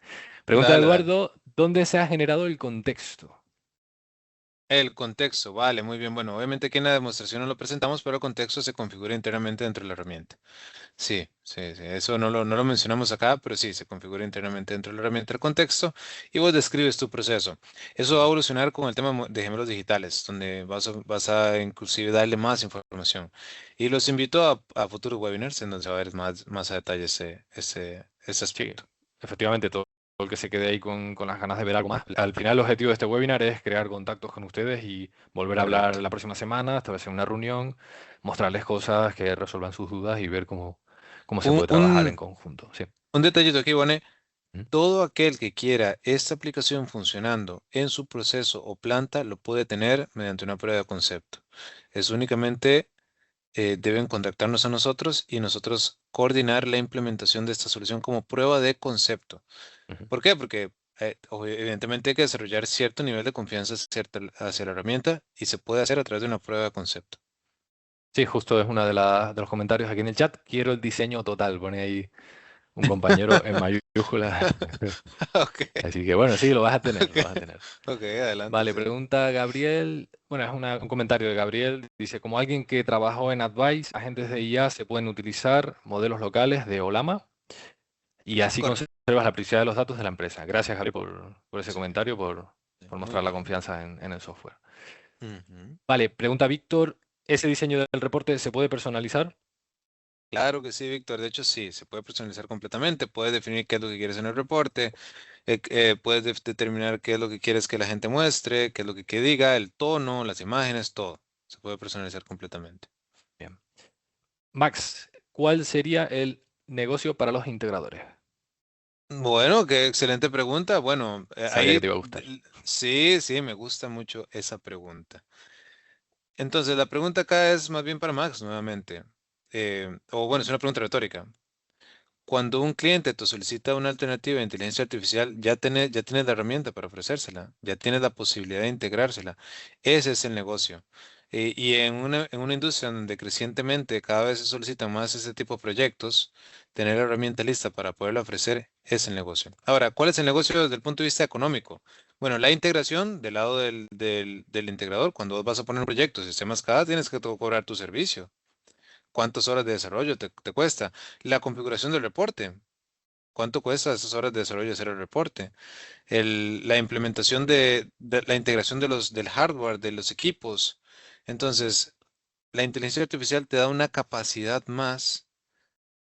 Pregunta Dale, dale. Eduardo, ¿dónde se ha generado el contexto? El contexto, vale, muy bien. Bueno, obviamente aquí en la demostración no lo presentamos, pero el contexto se configura internamente dentro de la herramienta. Sí, sí, sí. Eso no lo mencionamos acá, pero sí, se configura internamente dentro de la herramienta el contexto y vos describes tu proceso. Eso va a Ujú. evolucionar con el tema de gemelos digitales, donde vas a inclusive darle más información. Y los invito a futuros webinars en donde se va a ver más a detalle ese Sí, aspecto. efectivamente, todo el que se quede ahí con las ganas de ver algo más. Al final, el objetivo de este webinar es crear contactos con ustedes y volver a hablar Correcto. la próxima semana, esta vez en una reunión, mostrarles cosas que resuelvan sus dudas y ver cómo se Un, puede trabajar en un, conjunto. Sí. un detallito aquí, Bonet. ¿Mm? Todo aquel que quiera esta aplicación funcionando en su proceso o planta lo puede tener mediante una prueba de concepto. Es únicamente deben contactarnos a nosotros y nosotros coordinar la implementación de esta solución como prueba de concepto. Ujú. ¿Por qué? Porque evidentemente hay que desarrollar cierto nivel de confianza hacia la herramienta y se puede hacer a través de una prueba de concepto. Sí, justo es uno de los comentarios aquí en el chat. Quiero el diseño total, pone ahí un compañero en mayúsculas. Ok, Así que bueno, sí, lo vas a tener, ok, lo vas a tener. ok, adelante, Vale, sí. pregunta Gabriel. Bueno, es un comentario de Gabriel. Dice, como alguien que trabajó en Advice, agentes de IA se pueden utilizar modelos locales de Olama y así Correcto. conservas la privacidad de los datos de la empresa. Gracias, Gabriel, por ese Sí, comentario, por muy mostrar la bien. confianza en el software. Ujú. Vale, pregunta Víctor, ¿ese diseño del reporte se puede personalizar? Claro que sí, Víctor. De hecho, sí, se puede personalizar completamente. Puedes definir qué es lo que quieres en el reporte, puedes determinar qué es lo que quieres que la gente muestre, qué es lo que diga, el tono, las imágenes, todo. Se puede personalizar completamente. Bien. Max, ¿cuál sería el negocio para los integradores? Bueno, qué excelente pregunta. Bueno, Sabía que te iba a gustar. sí, sí, me gusta mucho esa pregunta. Entonces, la pregunta acá es más bien para Max nuevamente. O bueno, es una pregunta retórica. Cuando un cliente te solicita una alternativa de inteligencia artificial, ya tienes la herramienta para ofrecérsela, ya tienes la posibilidad de integrársela. Ese es el negocio. Y en una industria donde crecientemente cada vez se solicitan más este tipo de proyectos, tener la herramienta lista para poderla ofrecer es el negocio. Ahora, ¿cuál es el negocio desde el punto de vista económico? Bueno, la integración del lado del integrador, cuando vos vas a poner un proyecto, sistemas cada, tienes que cobrar tu servicio. ¿Cuántas horas de desarrollo te cuesta? La configuración del reporte. ¿Cuánto cuesta esas horas de desarrollo hacer el reporte? La implementación de la integración del hardware, de los equipos. Entonces, la inteligencia artificial te da una capacidad más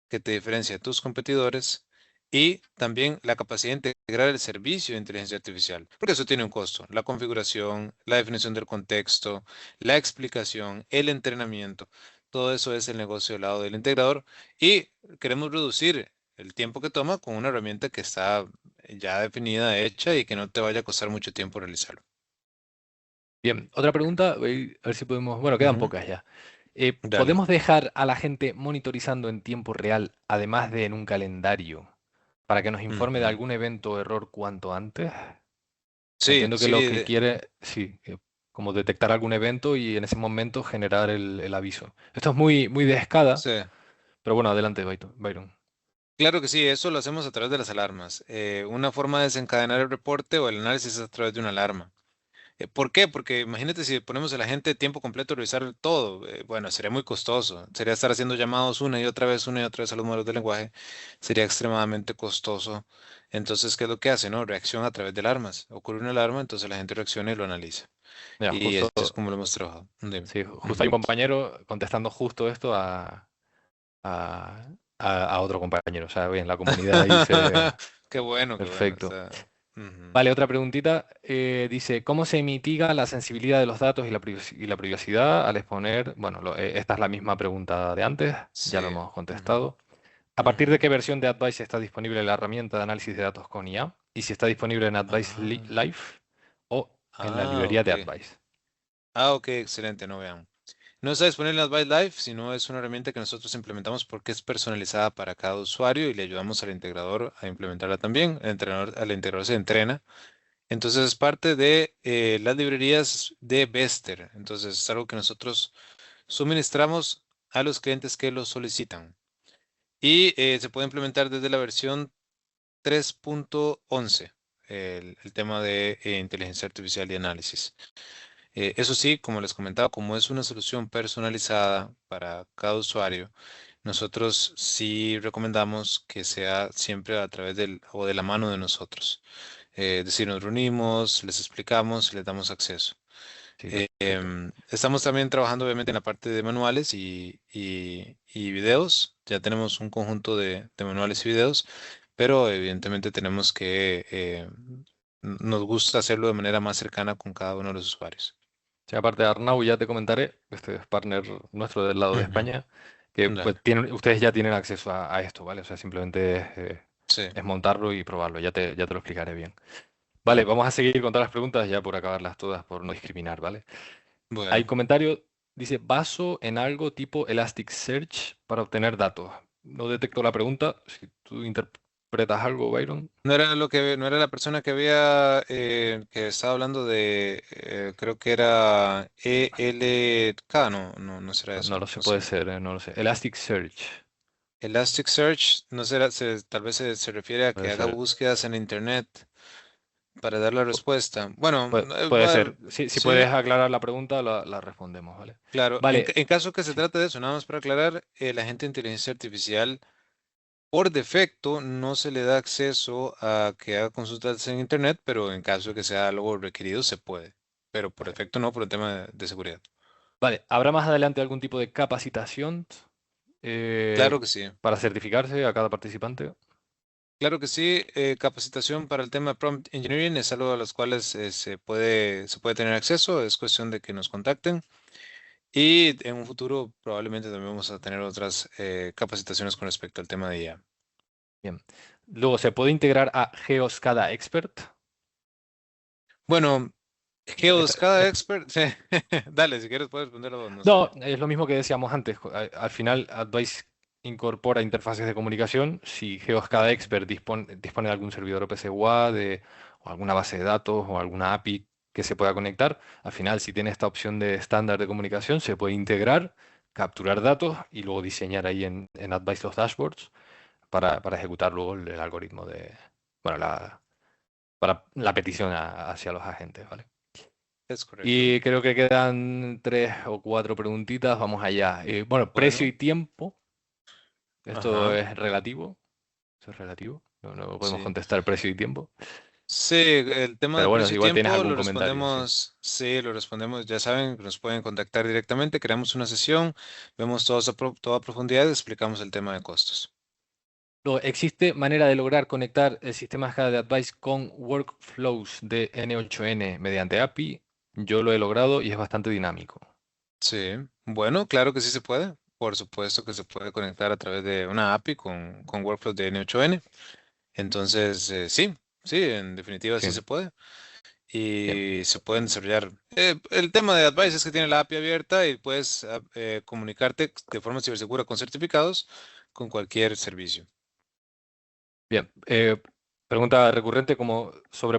que te diferencia de tus competidores y también la capacidad de integrar el servicio de inteligencia artificial, porque eso tiene un costo. La configuración, la definición del contexto, la explicación, el entrenamiento, todo eso es el negocio del lado del integrador y queremos reducir el tiempo que toma con una herramienta que está ya definida, hecha y que no te vaya a costar mucho tiempo realizarlo. Bien, otra pregunta, a ver si podemos, bueno, quedan Ujú. pocas ya. Dale. ¿Podemos dejar a la gente monitorizando en tiempo real, además de en un calendario, para que nos informe de Ujú. algún evento o error cuanto antes? Sí, Entiendo que sí, lo que quiere, sí, como detectar algún evento y en ese momento generar el aviso. Esto es muy de escala, sí. pero bueno, adelante, Byron. Claro que sí, eso lo hacemos a través de las alarmas. Una forma de desencadenar el reporte o el análisis es a través de una alarma. ¿Por qué? Porque imagínate si ponemos a la gente tiempo completo a revisar todo, bueno, sería muy costoso. Sería estar haciendo llamados una y otra vez a los modelos de lenguaje. Sería extremadamente costoso. Entonces, ¿qué es lo que hace? ¿No? Reacción a través de alarmas. Ocurre una alarma, entonces la gente reacciona y lo analiza. Mira, Y justo, así es como lo hemos trabajado. Dime. sí, justo hay un Ujú. compañero contestando justo esto a otro compañero. O sea, bien, la comunidad ahí se... Qué bueno, qué bueno. Perfecto. Ujú. Vale, otra preguntita. Dice, ¿cómo se mitiga la sensibilidad de los datos y y la privacidad al exponer? Bueno, esta es la misma pregunta de antes, ya lo Sí. hemos Ujú, contestado. ¿A partir de ujú. qué versión de Advice está disponible la herramienta de análisis de datos con IA? Y si está disponible en Advice Ah, Live o en la librería ok. de Advice. Ok, excelente, no vean. No está disponible en Advice Live, sino es una herramienta que nosotros implementamos porque es personalizada para cada usuario y le ayudamos al integrador a implementarla también. Al integrador se entrena. Entonces es parte de las librerías de Bester. Entonces es algo que nosotros suministramos a los clientes que lo solicitan. Y se puede implementar desde la versión 3.11, el tema de inteligencia artificial y análisis. Eso sí, como les comentaba, como es una solución personalizada para cada usuario, nosotros sí recomendamos que sea siempre a través del o de la mano de nosotros. Es decir, nos reunimos, les explicamos y les damos acceso. Sí, perfecto. Estamos también trabajando obviamente en la parte de manuales y videos. Ya tenemos un conjunto de manuales y videos, pero evidentemente tenemos que, nos gusta hacerlo de manera más cercana con cada uno de los usuarios. Sí, aparte de Arnau, ya te comentaré, este es partner nuestro del lado de Ujú. España, que pues, Dale. ustedes ya tienen acceso a esto, ¿vale? O sea, simplemente Sí, es montarlo y probarlo, ya te lo explicaré bien. Vale, dale. vamos a seguir con todas las preguntas ya por acabarlas todas, por no discriminar, ¿vale? Hay Bueno. comentario, dice, baso en algo tipo Elasticsearch para obtener datos. No detecto la pregunta, si tú interpretas algo, Byron. No era la persona que había, que estaba hablando de, creo que era ELK, no será No eso, lo sé, o puede sí. ser, no lo sé. Elasticsearch, Elasticsearch, no será, tal vez se refiere a que puede haga ser. búsquedas en Internet para dar la respuesta. Bueno, Puede ser. Si sí, puedes aclarar la pregunta, la respondemos, ¿vale? claro. Vale, En caso que se sí. trate de eso, nada más para aclarar, la gente de inteligencia artificial, por defecto, no se le da acceso a que haga consultas en Internet, pero en caso de que sea algo requerido, se puede. Pero por Vale. defecto no, por un tema de seguridad. Vale, ¿habrá más adelante algún tipo de capacitación eh, Claro que sí. para certificarse a cada participante? Claro que sí, capacitación para el tema de prompt engineering es algo a los cuales se puede tener acceso, es cuestión de que nos contacten y en un futuro probablemente también vamos a tener otras capacitaciones con respecto al tema de IA. Bien. Luego, ¿se puede integrar a Geoscada Expert? Bueno, Esta- Geos, cada esta- expert, dale, si quieres puedes responderlo, no sé. No, es lo mismo que decíamos antes. Al final, Advice incorpora interfaces de comunicación. Si Geoscada Ujú. Expert dispone de algún servidor OPC UA, o alguna base de datos o alguna API, que se pueda conectar. Al final, si tiene esta opción de estándar de comunicación, se puede integrar, capturar datos y luego diseñar ahí en Advice los dashboards para ejecutar luego el algoritmo de, bueno, para la petición hacia los agentes, ¿vale? Es correcto. Y creo que quedan 3 o 4 preguntitas. Vamos allá. Bueno, precio y Bueno, tiempo. Esto ajá, es relativo. Eso es relativo. No podemos sí. contestar precio y tiempo. Sí, el tema de Pero bueno, precio si y igual tienes tiempo algún lo comentario, sí. respondemos, sí, lo respondemos, ya saben, nos pueden contactar directamente, creamos una sesión, vemos toda profundidad y explicamos el tema de costos. Luego, ¿existe manera de lograr conectar el sistema SCADA de Advice con workflows de N8N mediante API? Yo lo he logrado y es bastante dinámico. Sí, bueno, claro que sí se puede. Por supuesto que se puede conectar a través de una API con Workflow de N8N. Entonces, sí, sí, en definitiva sí Sí, se puede. bien. Y se pueden desarrollar. El tema de Advice es que tiene la API abierta y puedes comunicarte de forma cibersegura con certificados con cualquier servicio. Bien, pregunta recurrente como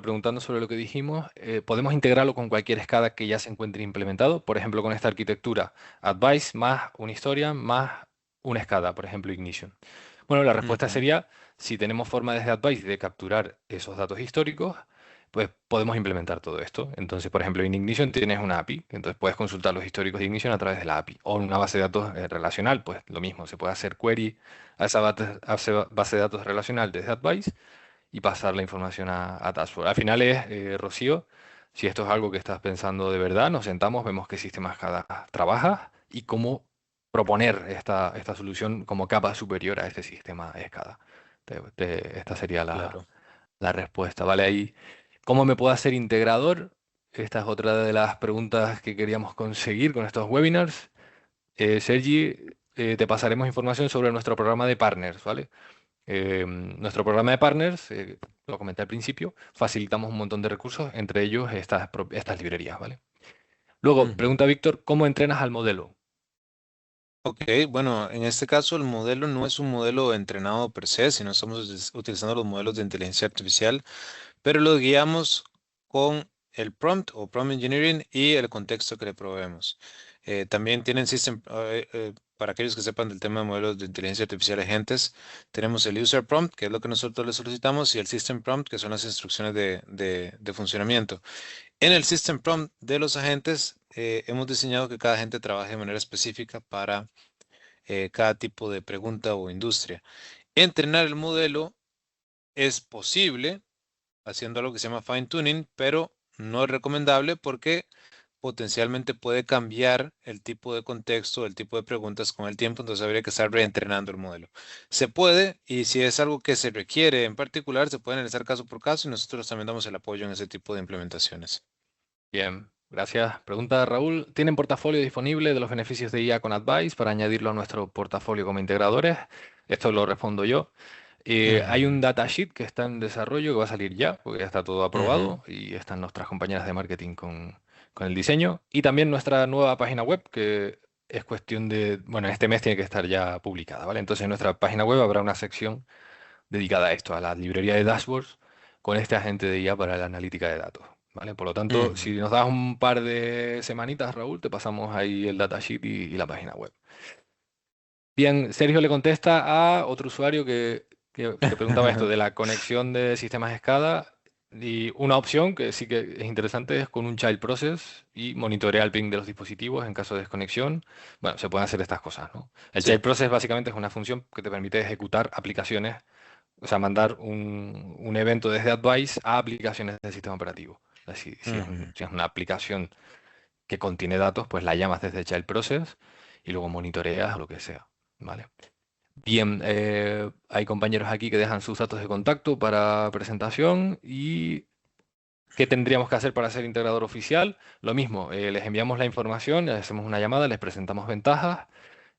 preguntando sobre lo que dijimos. ¿Podemos integrarlo con cualquier SCADA que ya se encuentre implementado? Por ejemplo, con esta arquitectura, Advice más un Historian más un SCADA, por ejemplo, Ignition. Bueno, la respuesta Ujú, sería, si tenemos forma desde Advice de capturar esos datos históricos, pues podemos implementar todo esto. Entonces, por ejemplo, en Ignition tienes una API, entonces puedes consultar los históricos de Ignition a través de la API. O una base de datos relacional, pues lo mismo, se puede hacer query a esa base de datos relacional desde Advice y pasar la información a Dashboard. Al final es, Rocío, si esto es algo que estás pensando de verdad, nos sentamos, vemos qué sistemas cada trabaja y cómo proponer esta solución como capa superior a este sistema SCADA. Esta sería claro. la respuesta, ¿vale? Ahí, ¿cómo me puedo hacer integrador? Esta es otra de las preguntas que queríamos conseguir con estos webinars. Sergi, te pasaremos información sobre nuestro programa de partners, ¿vale? Nuestro programa de partners, lo comenté al principio, facilitamos un montón de recursos, entre ellos estas librerías, ¿vale? Luego, Ujú. pregunta Víctor, ¿cómo entrenas al modelo? Ok, bueno, en este caso el modelo no es un modelo entrenado per se, sino estamos utilizando los modelos de inteligencia artificial, pero los guiamos con el prompt o prompt engineering y el contexto que le proveemos. También tienen system, para aquellos que sepan del tema de modelos de inteligencia artificial agentes, tenemos el user prompt, que es lo que nosotros le solicitamos, y el system prompt, que son las instrucciones de funcionamiento. En el system prompt de los agentes, hemos diseñado que cada agente trabaje de manera específica para cada tipo de pregunta o industria. Entrenar el modelo es posible haciendo algo que se llama fine tuning, pero no es recomendable porque potencialmente puede cambiar el tipo de contexto, el tipo de preguntas con el tiempo, entonces habría que estar reentrenando el modelo. Se puede, y si es algo que se requiere en particular, se puede analizar caso por caso y nosotros también damos el apoyo en ese tipo de implementaciones. Bien, gracias. Pregunta Raúl, ¿tienen portafolio disponible de los beneficios de IA con Advice para añadirlo a nuestro portafolio como integradores? Esto lo respondo yo. Hay un Ujú, datasheet que está en desarrollo que va a salir ya, porque ya está todo ujú, aprobado y están nuestras compañeras de marketing con el diseño. Y también nuestra nueva página web, que es cuestión de, bueno, este mes tiene que estar ya publicada, ¿vale? Entonces en nuestra página web habrá una sección dedicada a esto, a la librería de dashboards con este agente de IA para la analítica de datos, ¿vale? Por lo tanto, si ujú. nos das un par de semanitas, Raúl, te pasamos ahí el datasheet y la página web. Bien, Sergio le contesta a otro usuario que preguntaba esto de la conexión de sistemas SCADA y una opción que sí que es interesante es con un child process y monitorea el ping de los dispositivos en caso de desconexión. Bueno, se pueden hacer estas cosas, ¿no? El Sí. child process básicamente es una función que te permite ejecutar aplicaciones, o sea, mandar un evento desde Advice a aplicaciones del sistema operativo. Así, Ujú. si es una aplicación que contiene datos, pues la llamas desde child process y luego monitoreas o lo que sea, ¿vale? Bien, hay compañeros aquí que dejan sus datos de contacto para presentación y ¿qué tendríamos que hacer para ser integrador oficial? Lo mismo, les enviamos la información, les hacemos una llamada, les presentamos ventajas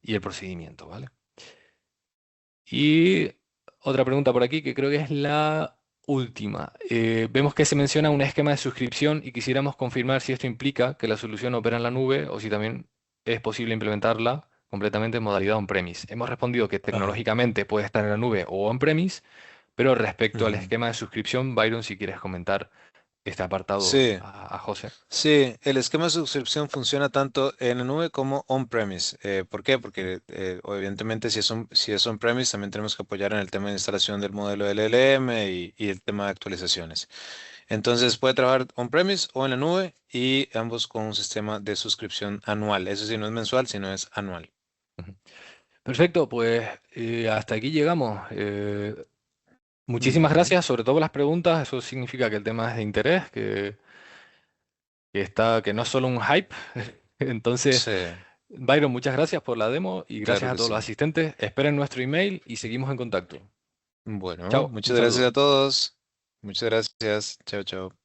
y el procedimiento, ¿vale? Y otra pregunta por aquí que creo que es la última. Vemos que se menciona un esquema de suscripción y quisiéramos confirmar si esto implica que la solución opera en la nube o si también es posible implementarla completamente en modalidad on-premise. Hemos respondido que Ajá. tecnológicamente puede estar en la nube o on-premise, pero respecto al Ujú. esquema de suscripción, Byron, si quieres comentar este apartado Sí. a José. Sí, el esquema de suscripción funciona tanto en la nube como on-premise. ¿Por qué? Porque evidentemente si es on-premise también tenemos que apoyar en el tema de instalación del modelo LLM y el tema de actualizaciones. Entonces puede trabajar on-premise o en la nube y ambos con un sistema de suscripción anual. Eso sí, no es mensual, sino es anual. Ujú. Perfecto, pues hasta aquí llegamos. Muchísimas Bueno, gracias, sobre todo por las preguntas. Eso significa que el tema es de interés, que no es solo un hype. Entonces, sí, Byron, muchas gracias por la demo y claro gracias a que todos los sí. asistentes. Esperen nuestro email y seguimos en contacto. Bueno, Chao, un muchas gracias saludo. a todos. Muchas gracias. Chao, chao.